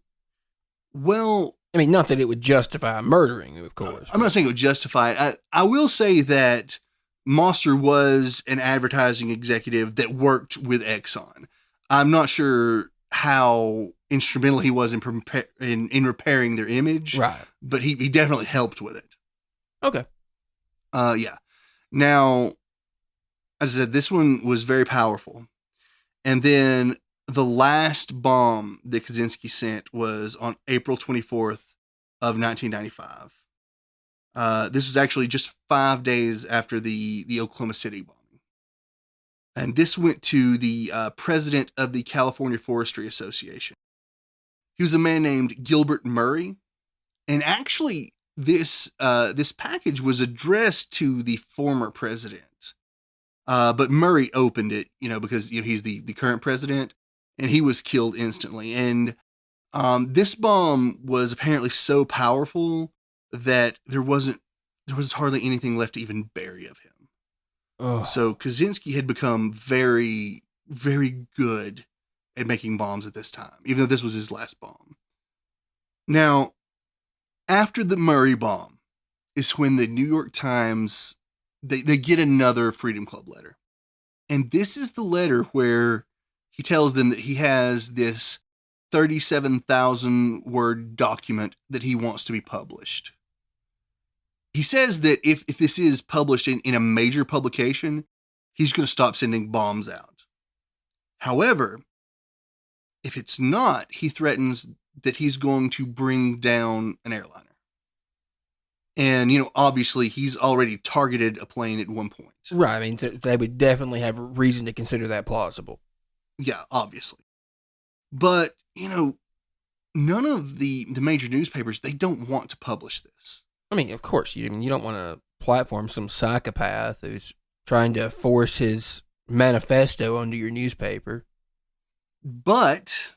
Well, not that it would justify murdering, of course. I'm not saying it would justify it. I will say that Mosser was an advertising executive that worked with Exxon. I'm not sure how instrumental he was in repairing their image, right? But he definitely helped with it. Okay. Yeah. Now, as I said, this one was very powerful. And then the last bomb that Kozinski sent was on April 24th of 1995. This was actually just 5 days after the Oklahoma City bombing. And this went to the president of the California Forestry Association. He was a man named Gilbert Murray. And actually, this package was addressed to the former president. But Murray opened it, because he's the current president, and he was killed instantly. And this bomb was apparently so powerful that there was hardly anything left to even bury of him. Oh. So Kozinski had become very, very good at making bombs at this time, even though this was his last bomb. Now, after the Murray bomb is when the New York Times, they get another Freedom Club letter. And this is the letter where he tells them that he has this 37,000 word document that he wants to be published. He says that if this is published in a major publication, he's going to stop sending bombs out. However, if it's not, he threatens that he's going to bring down an airliner. And, obviously he's already targeted a plane at one point. Right. I mean, they would definitely have reason to consider that plausible. Yeah, obviously. But, none of the major newspapers, they don't want to publish this. I mean, of course, you don't want to platform some psychopath who's trying to force his manifesto onto your newspaper. But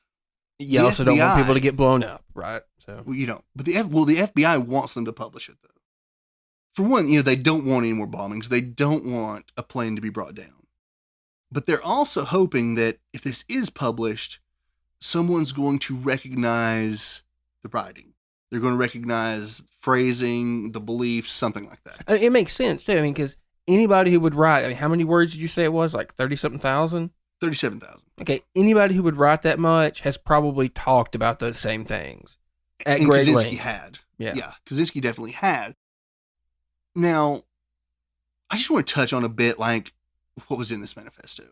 you also don't want people to get blown up, right? So But the FBI wants them to publish it, though. For one, they don't want any more bombings. They don't want a plane to be brought down. But they're also hoping that if this is published, someone's going to recognize the writing. They're going to recognize phrasing, the beliefs, something like that. It makes sense, too. I mean, because anybody who would write, how many words did you say it was? Like 30-something thousand? 37,000. Okay, anybody who would write that much has probably talked about those same things at great length. Kozinski had. Yeah, Kozinski definitely had. Now, I just want to touch on a bit like what was in this manifesto.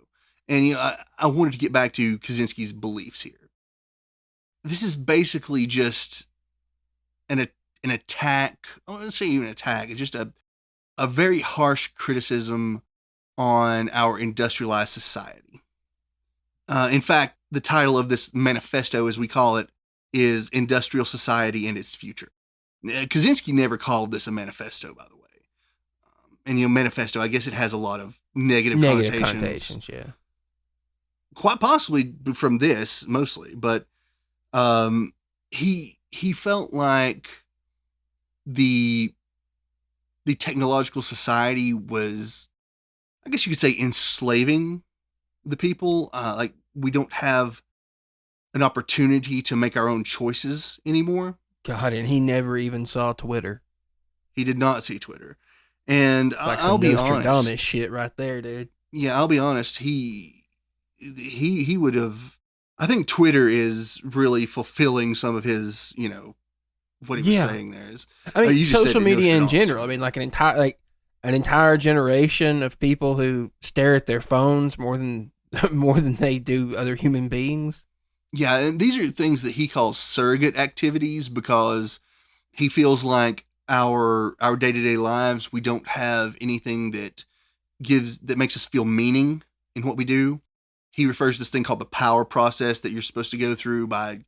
And, I wanted to get back to Kozinski's beliefs here. This is basically just an attack. I wouldn't say even an attack. It's just a very harsh criticism on our industrialized society. In fact, the title of this manifesto, as we call it, is Industrial Society and Its Future. Kozinski never called this a manifesto, by the way. And, manifesto, I guess it has a lot of negative connotations. Yeah. Quite possibly from this, mostly. But he felt like the technological society was, I guess you could say, enslaving the people. Like, we don't have an opportunity to make our own choices anymore. God, and he never even saw Twitter. He did not see Twitter. And like I'll be Nostradamus honest. shit right there, dude. Yeah, I'll be honest. He would have. I think Twitter is really fulfilling some of his, what he was saying there. I mean, social media in general. I mean, like an entire generation of people who stare at their phones more than they do other human beings. Yeah, and these are things that he calls surrogate activities because he feels like our day-to-day lives, we don't have anything that makes us feel meaning in what we do. He refers to this thing called the power process that you're supposed to go through by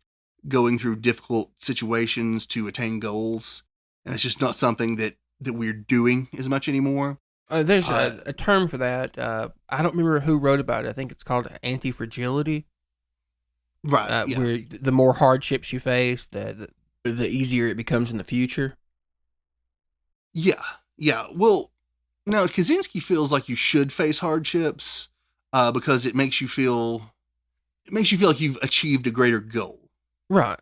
going through difficult situations to attain goals. And it's just not something that we're doing as much anymore. There's a term for that. I don't remember who wrote about it. I think it's called anti-fragility. Right. Where the more hardships you face, the easier it becomes in the future. Yeah. Well, now Kozinski feels like you should face hardships because it makes you feel like you've achieved a greater goal. Right.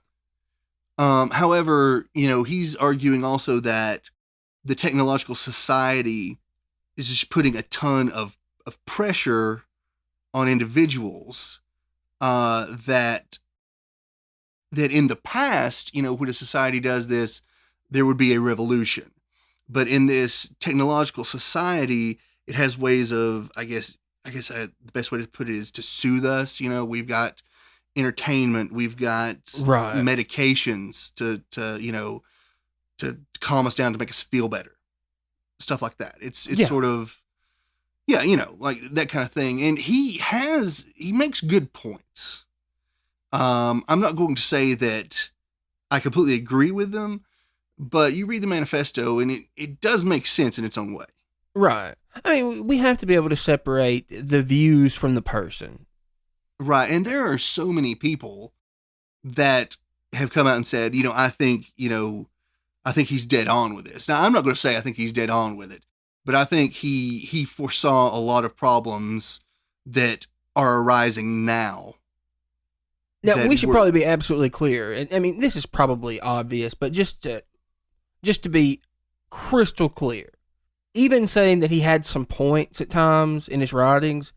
However, he's arguing also that the technological society is just putting a ton of pressure on individuals that in the past, when a society does this, there would be a revolution. But in this technological society, it has ways of, I guess the best way to put it is to soothe us. We've got entertainment, we've got medications to calm us down, to make us feel better, stuff like that. It's sort of, like that kind of thing. And he makes good points. I'm not going to say that I completely agree with them, but you read the manifesto and it does make sense in its own way. Right. I mean, we have to be able to separate the views from the person. Right. And there are so many people that have come out and said, I think he's dead on with this. Now, I'm not going to say I think he's dead on with it, but I think he foresaw a lot of problems that are arising now. Now, we should probably be absolutely clear. And I mean, this is probably obvious, but just to be crystal clear, even saying that he had some points at times in his writings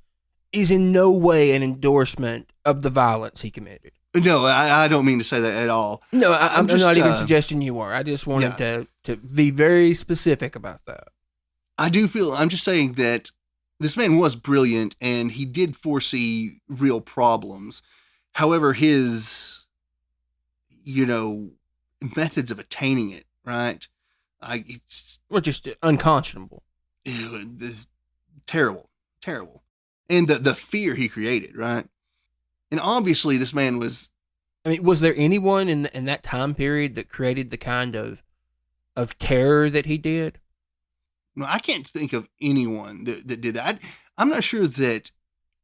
is in no way an endorsement of the violence he committed. No, I don't mean to say that at all. No, I'm just, not even suggesting you are. I just wanted to be very specific about that. I'm just saying that this man was brilliant and he did foresee real problems. However, his, methods of attaining it, right? Were just unconscionable. This terrible. And the fear he created, right? And obviously this man was... I mean, was there anyone in that time period that created the kind of terror that he did? No, I can't think of anyone that did that. I'm not sure that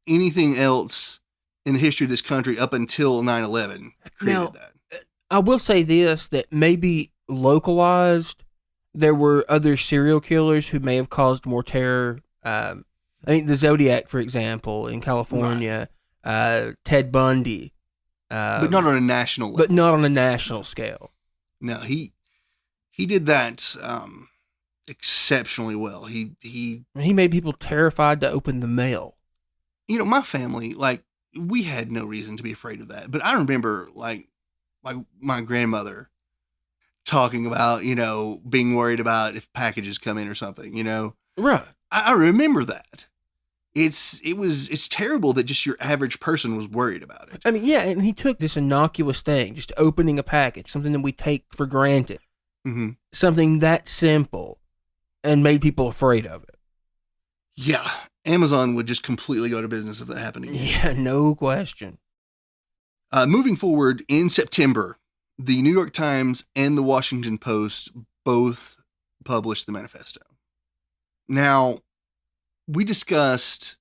anything else in the history of this country up until 9/11 created that. I will say this, that maybe localized, there were other serial killers who may have caused more terror. I mean, the Zodiac, for example, in California, right. Ted Bundy. But not on a national level. But not on a national scale. No, he did that exceptionally well. He made people terrified to open the mail. My family, we had no reason to be afraid of that. But I remember, like my grandmother talking about, being worried about if packages come in or something, Right. I remember that. It's terrible that just your average person was worried about it. I mean, yeah, and he took this innocuous thing, just opening a package, something that we take for granted, something that simple, and made people afraid of it. Yeah, Amazon would just completely go to business if that happened again. Yeah, no question. Moving forward, in September, the New York Times and the Washington Post both published the manifesto. Now, we discussed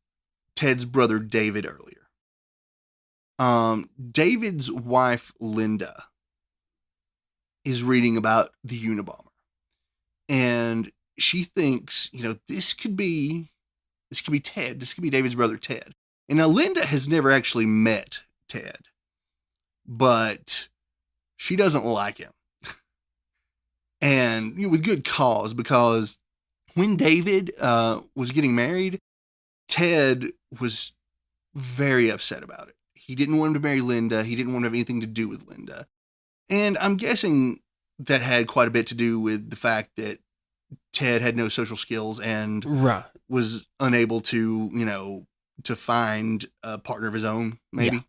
Ted's brother David earlier. David's wife Linda is reading about the Unabomber, and she thinks, this could be Ted. This could be David's brother Ted. And now Linda has never actually met Ted, but she doesn't like him, and with good cause, because when David was getting married, Ted was very upset about it. He didn't want him to marry Linda. He didn't want to have anything to do with Linda. And I'm guessing that had quite a bit to do with the fact that Ted had no social skills and right. was unable to, to find a partner of his own, maybe. Yeah.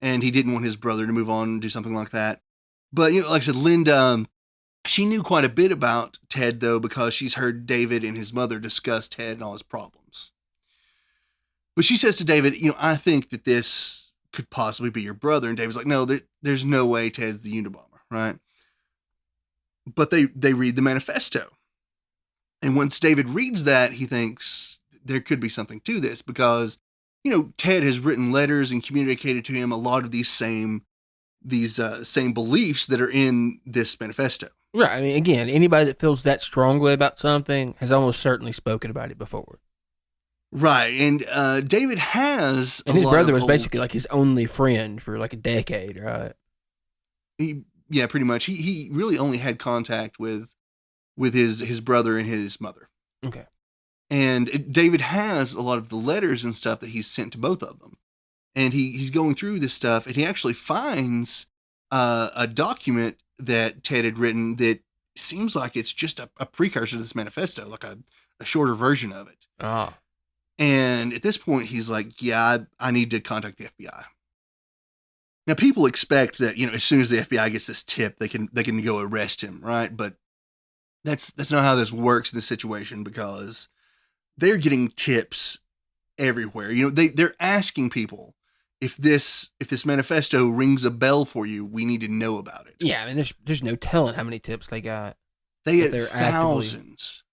And he didn't want his brother to move on and do something like that. But, like I said, Linda... she knew quite a bit about Ted, though, because she's heard David and his mother discuss Ted and all his problems. But she says to David, I think that this could possibly be your brother. And David's like, no, there's no way Ted's the Unabomber, right? But they read the manifesto. And once David reads that, he thinks there could be something to this because, Ted has written letters and communicated to him a lot of these same beliefs that are in this manifesto. Right. I mean, again, anybody that feels that strongly about something has almost certainly spoken about it before. Right. And David has and his brother was basically like his only friend for like a decade, right? Yeah, pretty much. He really only had contact with his brother and his mother. Okay. And David has a lot of the letters and stuff that he's sent to both of them. And he's going through this stuff, and he actually finds a document that Ted had written that seems like it's just a precursor to this manifesto, like a shorter version of it. Ah. And at this point, he's like, yeah, I need to contact the FBI. Now, people expect that, as soon as the FBI gets this tip, they can go arrest him, right? But that's not how this works in this situation, because they're getting tips everywhere. They're asking people, if this manifesto rings a bell for you, we need to know about it. Yeah, I mean, there's no telling how many tips they got. They had thousands.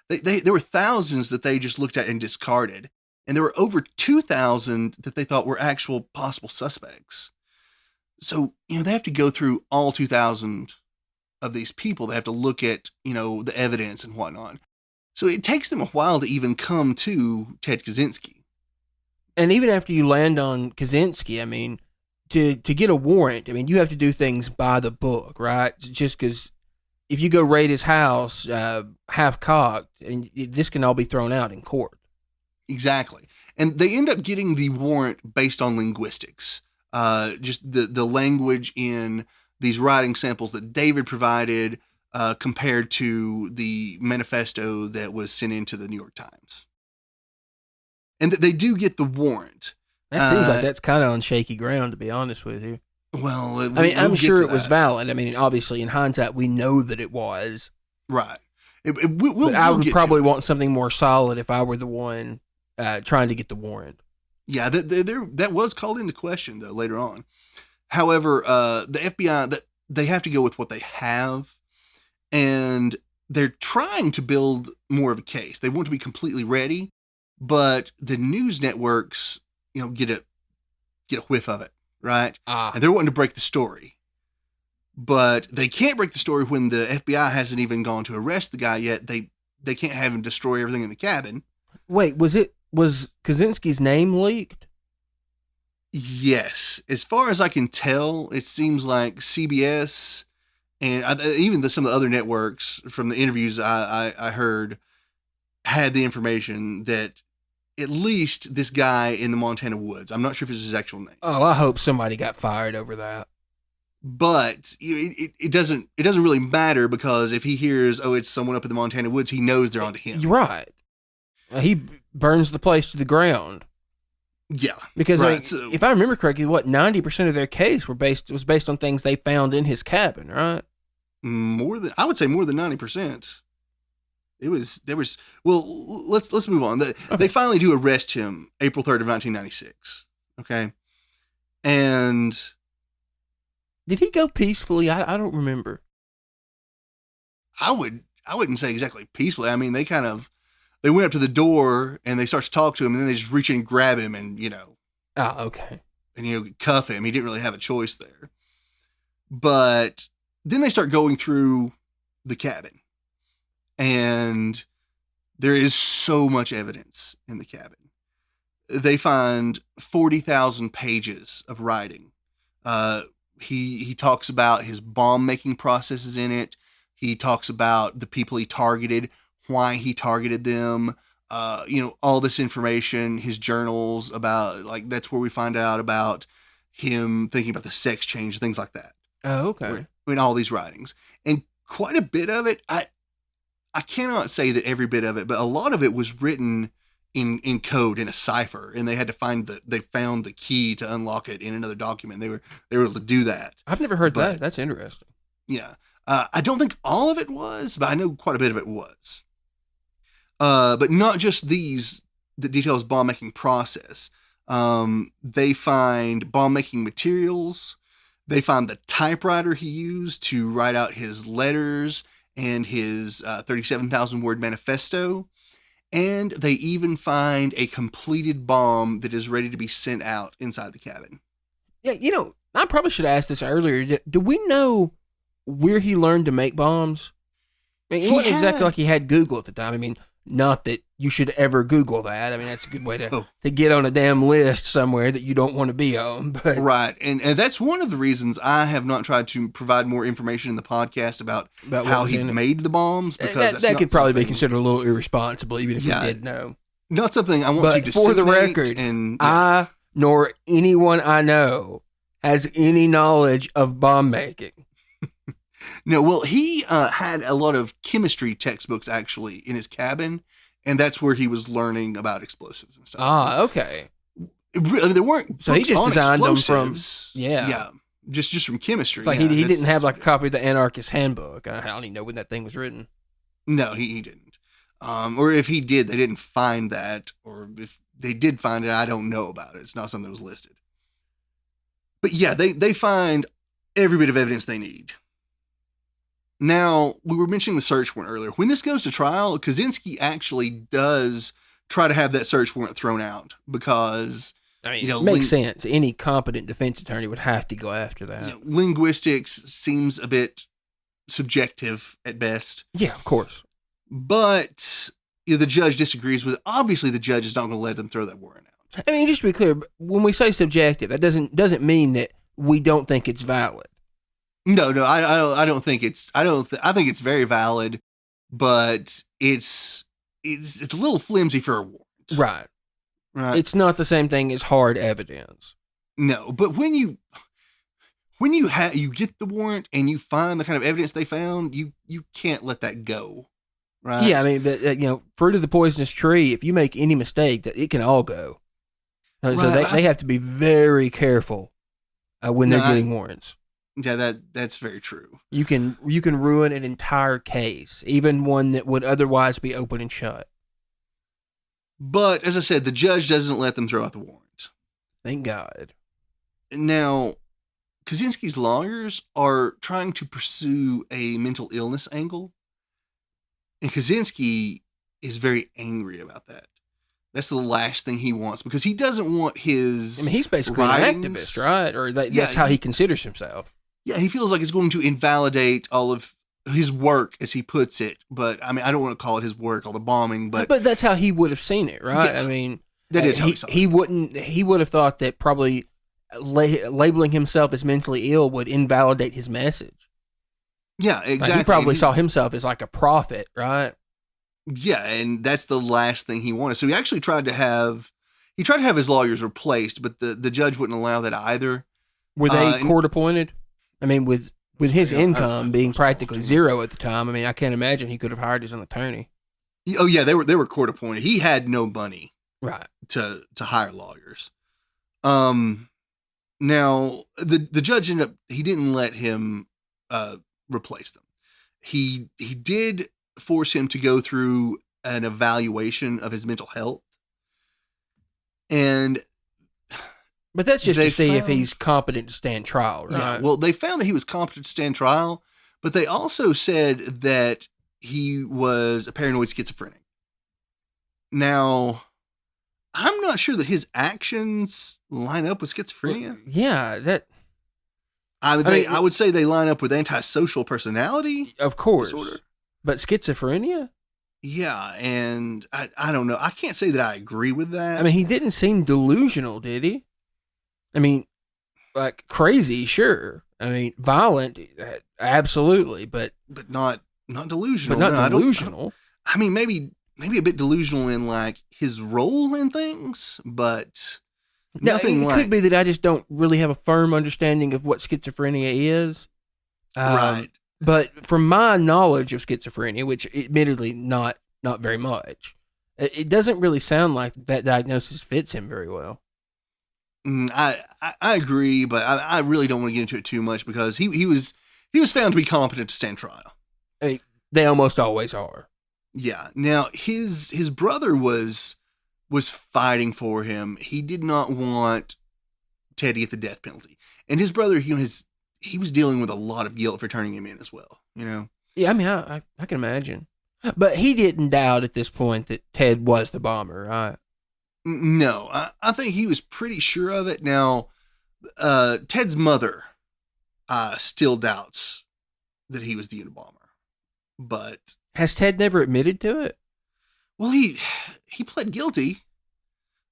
There were thousands that they just looked at and discarded. And there were over 2,000 that they thought were actual possible suspects. So, they have to go through all 2,000 of these people. They have to look at, the evidence and whatnot. So it takes them a while to even come to Ted Kozinski. And even after you land on Kozinski, I mean, to get a warrant, I mean, you have to do things by the book, right? Just because if you go raid his house half-cocked, and this can all be thrown out in court. Exactly. And they end up getting the warrant based on linguistics. Just the language in these writing samples that David provided compared to the manifesto that was sent into the New York Times. And that they do get the warrant. That seems like that's kind of on shaky ground, to be honest with you. Well, I'm sure it was valid. I mean, obviously, in hindsight, we know that it was. Right. But I would probably want something more solid if I were the one trying to get the warrant. Yeah, that was called into question, though, later on. However, the FBI, they have to go with what they have, and they're trying to build more of a case. They want to be completely ready, but the news networks, get a whiff of it, right? And they're wanting to break the story. But they can't break the story when the FBI hasn't even gone to arrest the guy yet. They can't have him destroy everything in the cabin. Wait, was Kozinski's name leaked? Yes. As far as I can tell, it seems like CBS and even some of the other networks from the interviews I heard had the information that at least this guy in the Montana woods, I'm not sure if it's his actual name. Oh, I hope somebody got fired over that. But it doesn't really matter, because if he hears, it's someone up in the Montana woods, he knows they're onto him. You're right. He burns the place to the ground. Yeah. Because right. If I remember correctly, 90% of their case was based on things they found in his cabin, right? I would say more than 90%. Let's move on. They finally do arrest him April 3rd of 1996. Okay. And did he go peacefully? I don't remember. I wouldn't say exactly peacefully. I mean, they went up to the door and they start to talk to him, and then they just reach in and grab him and, okay. And, cuff him. He didn't really have a choice there. But then they start going through the cabin, and there is so much evidence in the cabin. They find 40,000 pages of writing. He talks about his bomb making processes in it. He talks about the people he targeted, why he targeted them, all this information, his journals about, that's where we find out about him thinking about the sex change, things like that. Oh, okay. In all these writings. And quite a bit of it, I cannot say that every bit of it, but a lot of it was written in code, in a cipher, and they had to they found the key to unlock it in another document. They were able to do that. I've never heard that. That's interesting. Yeah. I don't think all of it was, but I know quite a bit of it was. But not just the details bomb making process. They find bomb making materials. They find the typewriter he used to write out his letters and his 37,000 word manifesto. And they even find a completed bomb that is ready to be sent out inside the cabin. Yeah, I probably should have asked this earlier. Do we know where he learned to make bombs? I mean, it wasn't exactly like he had Google at the time. I mean, not that you should ever Google that. I mean, that's a good way to get on a damn list somewhere that you don't want to be on. But right. And that's one of the reasons I have not tried to provide more information in the podcast about how he made the bombs. Because that could probably be considered a little irresponsible, even if you did know. Not something I want to for the record, I nor anyone I know has any knowledge of bomb making. No, well, he had a lot of chemistry textbooks actually in his cabin, and that's where he was learning about explosives and stuff. Okay. There weren't. So he just designed them from just from chemistry. It's like he didn't have a copy of the Anarchist Handbook. I don't even know when that thing was written. No, he didn't. Or if he did, they didn't find that. Or if they did find it, I don't know about it. It's not something that was listed. But yeah, they find every bit of evidence they need. Now, we were mentioning the search warrant earlier. When this goes to trial, Kozinski actually does try to have that search warrant thrown out because, I mean, it makes sense. Any competent defense attorney would have to go after that. Linguistics seems a bit subjective at best. Yeah, of course. But the judge disagrees with it. Obviously, the judge is not going to let them throw that warrant out. I mean, just to be clear, when we say subjective, that doesn't mean that we don't think it's valid. No, I don't think it's. I think it's very valid, but it's a little flimsy for a warrant. Right. It's not the same thing as hard evidence. No, but when you get the warrant and you find the kind of evidence they found, you can't let that go. Right? Yeah, I mean, but fruit of the poisonous tree. If you make any mistake, that it can all go. So they have to be very careful when they're getting warrants. Yeah, that's very true. You can ruin an entire case, even one that would otherwise be open and shut. But as I said, the judge doesn't let them throw out the warrant. Thank God. Now, Kozinski's lawyers are trying to pursue a mental illness angle, and Kozinski is very angry about that. That's the last thing he wants because he doesn't want his. I mean, he's basically an activist, right? Or that's how he considers himself. Yeah, he feels like it's going to invalidate all of his work, as he puts it. But I mean, I don't want to call it his work, all the bombing. But that's how he would have seen it, right? Yeah, I mean, that is how he saw it. He would have thought that probably labeling himself as mentally ill would invalidate his message. Yeah, exactly. He probably saw himself as like a prophet, right? Yeah, and that's the last thing he wanted. So he actually tried to have his lawyers replaced, but the judge wouldn't allow that either. Were they court appointed? I mean, with his income being practically zero at the time, I mean, I can't imagine he could have hired his own attorney. Oh yeah, they were court appointed. He had no money, right, to hire lawyers. Now the judge he didn't let him replace them. He did force him to go through an evaluation of his mental health, but that's just to see if he's competent to stand trial, right? Yeah, well, they found that he was competent to stand trial, but they also said that he was a paranoid schizophrenic. Now, I'm not sure that his actions line up with schizophrenia. Well, yeah, I would say they line up with antisocial personality, of course, disorder. But schizophrenia? Yeah, and I don't know. I can't say that I agree with that. I mean, he didn't seem delusional, did he? I mean, like crazy, sure. I mean, violent, absolutely, but not delusional. But not delusional. I mean, maybe a bit delusional in like his role in things, but nothing. It could be that I just don't really have a firm understanding of what schizophrenia is. Right. But from my knowledge of schizophrenia, which admittedly not very much, it doesn't really sound like that diagnosis fits him very well. I agree, but I really don't want to get into it too much because he was found to be competent to stand trial. They almost always are. Yeah. Now his brother was fighting for him. He did not want Ted to get the death penalty, and his brother, he was dealing with a lot of guilt for turning him in as well. Yeah, I mean, I can imagine, but he didn't doubt at this point that Ted was the bomber, right? No, I think he was pretty sure of it. Now, Ted's mother still doubts that he was the Unabomber. But has Ted never admitted to it? Well, he pled guilty,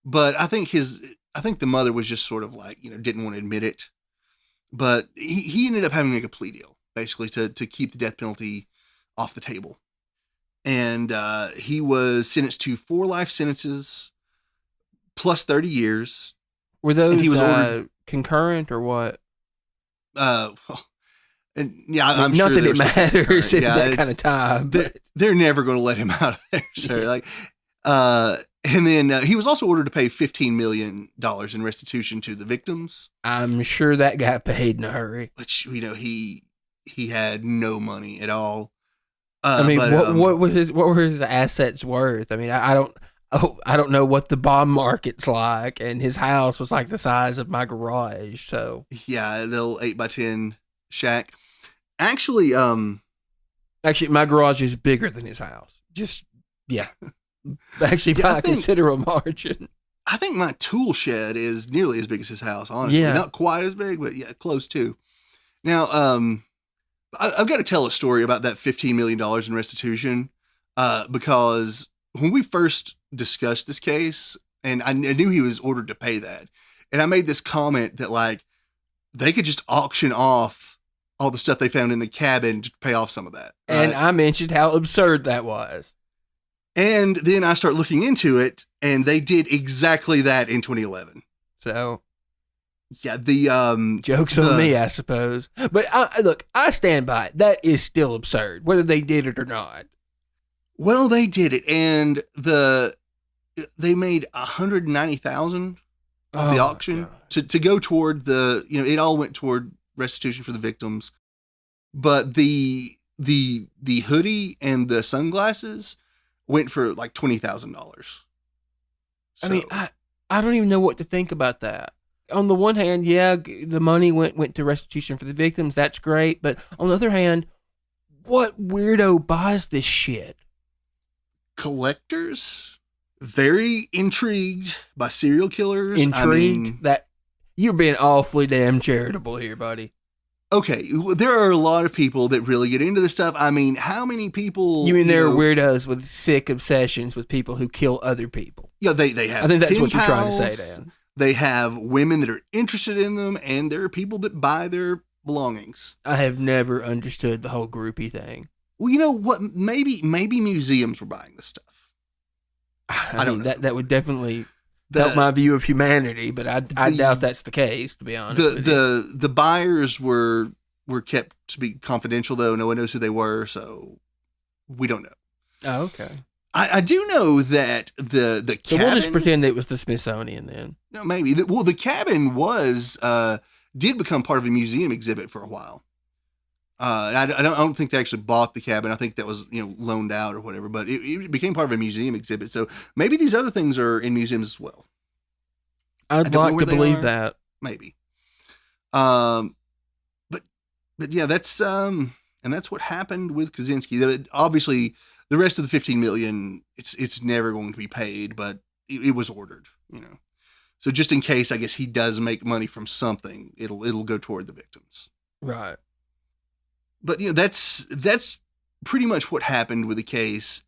but I think the mother was just sort of like, didn't want to admit it. But he ended up having to make a plea deal, basically, to keep the death penalty off the table. And he was sentenced to 4 life sentences plus 30 years. Were those he was ordered concurrent or what? And yeah, I'm not sure that it matters at that kind of time. They're never going to let him out of there. So and then he was also ordered to pay $15 million in restitution to the victims. I'm sure that got paid in a hurry. Which he had no money at all. I mean, what were his assets worth? I mean, I don't know what the bond market's like, and his house was like the size of my garage. So yeah, a little 8x10 shack. Actually, Actually, my garage is bigger than his house. Just, yeah. Actually, by a considerable margin. I think my tool shed is nearly as big as his house, honestly. Yeah. Not quite as big, but yeah, close to. Now, I've got to tell a story about that $15 million in restitution, because when we first discussed this case, and I knew he was ordered to pay that, and I made this comment that, like, they could just auction off all the stuff they found in the cabin to pay off some of that. Right? And I mentioned how absurd that was. And then I start looking into it, and they did exactly that in 2011. So, yeah, the joke's on me, I suppose. But look, I stand by it. That is still absurd, whether they did it or not. Well, they did it, and they made $190,000 of the auction to go toward the, it all went toward restitution for the victims, but the hoodie and the sunglasses went for like $20,000. I mean, I don't even know what to think about that. On the one hand, yeah, the money went to restitution for the victims. That's great. But on the other hand, what weirdo buys this shit? Collectors, very intrigued by serial killers. Intrigued? That you're being awfully damn charitable here, buddy. Okay, there are a lot of people that really get into this stuff. I mean, how many people... You mean there are weirdos with sick obsessions with people who kill other people? Yeah, they have... I think that's what you're trying to say, Dan. They have women that are interested in them, and there are people that buy their belongings. I have never understood the whole groupie thing. Well, you know what? Maybe museums were buying this stuff. I mean, that would definitely... help my view of humanity, but I doubt that's the case, to be honest. The buyers were kept to be confidential, though. No one knows who they were, so we don't know. Oh, okay. I do know that the cabin... So we'll just pretend it was the Smithsonian then. No, maybe. The cabin did become part of a museum exhibit for a while. And I don't think they actually bought the cabin. I think that was loaned out or whatever. But it became part of a museum exhibit. So maybe these other things are in museums as well. I'd like to believe that. Maybe. But yeah, that's and that's what happened with Kozinski. Obviously, the rest of the $15 million, it's never going to be paid, but it was ordered. So just in case, I guess he does make money from something, it'll go toward the victims. Right. But that's pretty much what happened with the case.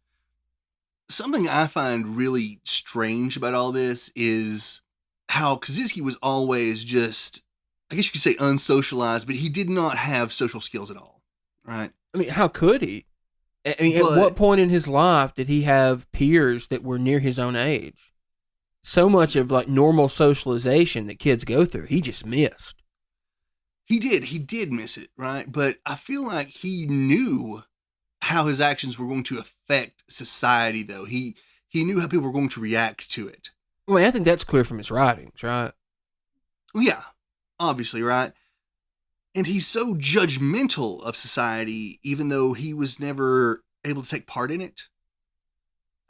Something I find really strange about all this is how Kozinski was always just, I guess you could say, unsocialized, but he did not have social skills at all, right? I mean, how could he? I mean, at what point in his life did he have peers that were near his own age? So much of like normal socialization that kids go through, he just missed. He did miss it, right? But I feel like he knew how his actions were going to affect society, though. He knew how people were going to react to it. Well, I think that's clear from his writings, right? Yeah, obviously, right? And he's so judgmental of society, even though he was never able to take part in it.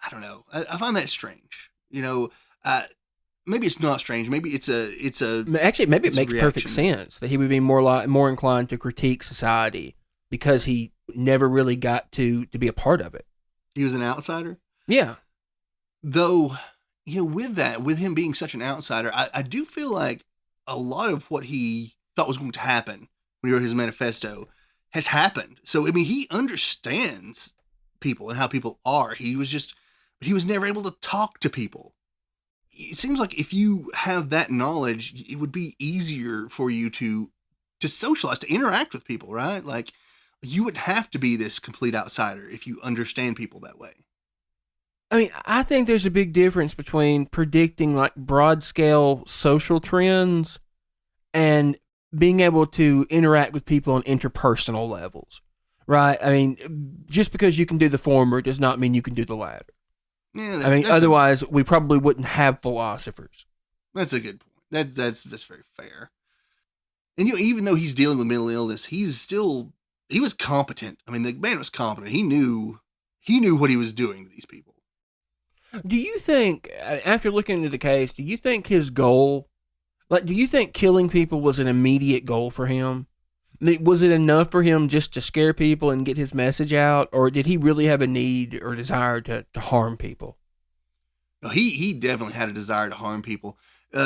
I don't know. I find that strange. Maybe it's not strange. Maybe it's a. Actually, maybe it makes perfect sense that he would be more inclined to critique society because he never really got to be a part of it. He was an outsider? Yeah. Though, with him being such an outsider, I do feel like a lot of what he thought was going to happen when he wrote his manifesto has happened. So, I mean, he understands people and how people are. He was never able to talk to people. It seems like if you have that knowledge, it would be easier for you to socialize, to interact with people, right? Like, you wouldn't have to be this complete outsider if you understand people that way. I mean, I think there's a big difference between predicting like broad scale social trends and being able to interact with people on interpersonal levels, right? I mean, just because you can do the former does not mean you can do the latter. Yeah, otherwise we probably wouldn't have philosophers. That's a good point. That's very fair. And even though he's dealing with mental illness, he was competent. I mean, the man was competent. He knew what he was doing to these people. Do you think, after looking into the case, do you think his goal, do you think killing people was an immediate goal for him? I mean, was it enough for him just to scare people and get his message out, or did he really have a need or desire to harm people? No, he definitely had a desire to harm people.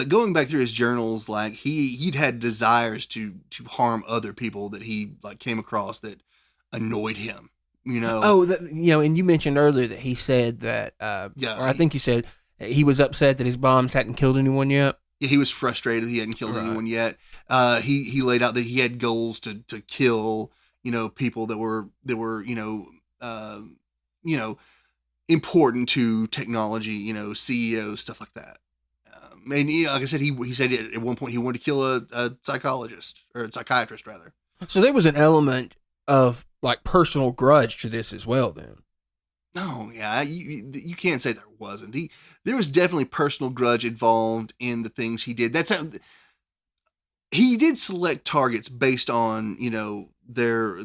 Going back through his journals, like he'd had desires to harm other people that he like came across that annoyed him. You know, Oh, and you mentioned earlier that he said that, yeah, or I think you said he was upset that his bombs hadn't killed anyone yet. he was frustrated he hadn't killed Right. anyone yet. He laid out that he had goals to kill people that were you know important to technology, CEOs, stuff like that. And like I said, he said at one point he wanted to kill a psychologist or a psychiatrist rather. So there was an element of like personal grudge to this as well. Then, No, yeah, you can't say there wasn't. There was definitely personal grudge involved in the things he did. That's how he did select targets based on their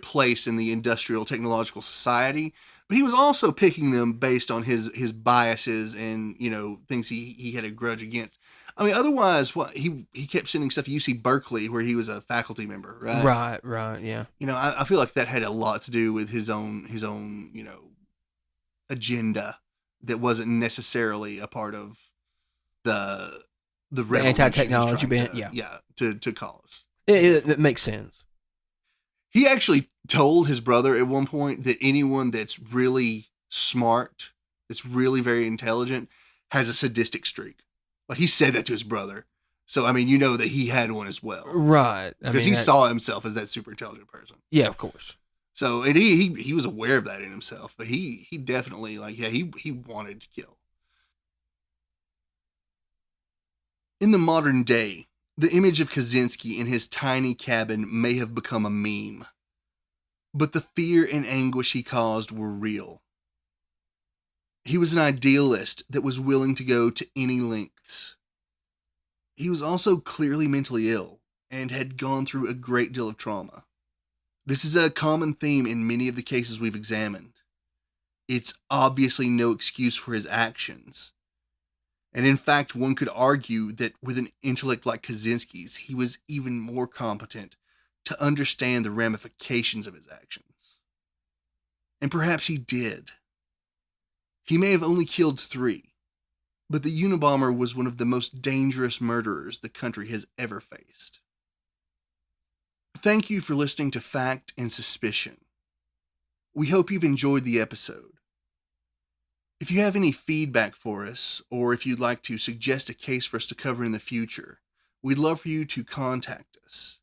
place in the industrial technological society, but he was also picking them based on his biases and things he had a grudge against. I mean, otherwise, what he kept sending stuff to UC Berkeley where he was a faculty member, right? right, yeah. I feel like that had a lot to do with his own agenda that wasn't necessarily a part of the revolution anti-technology bent, to cause. It makes sense. He actually told his brother at one point that anyone that's really smart, that's really very intelligent, has a sadistic streak. Like, he said that to his brother. So, I mean, that he had one as well. Right. Because he saw himself as that super intelligent person. Yeah, of course. So, and he was aware of that in himself. But he definitely, he wanted to kill. In the modern day, the image of Kozinski in his tiny cabin may have become a meme, but the fear and anguish he caused were real. He was an idealist that was willing to go to any lengths. He was also clearly mentally ill and had gone through a great deal of trauma. This is a common theme in many of the cases we've examined. It's obviously no excuse for his actions. And in fact, one could argue that with an intellect like Kozinski's, he was even more competent to understand the ramifications of his actions. And perhaps he did. He may have only killed 3, but the Unabomber was one of the most dangerous murderers the country has ever faced. Thank you for listening to Fact and Suspicion. We hope you've enjoyed the episode. If you have any feedback for us, or if you'd like to suggest a case for us to cover in the future, we'd love for you to contact us.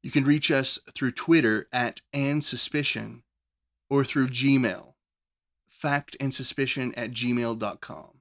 You can reach us through Twitter @andsuspicion or through Gmail, factandsuspicion@gmail.com.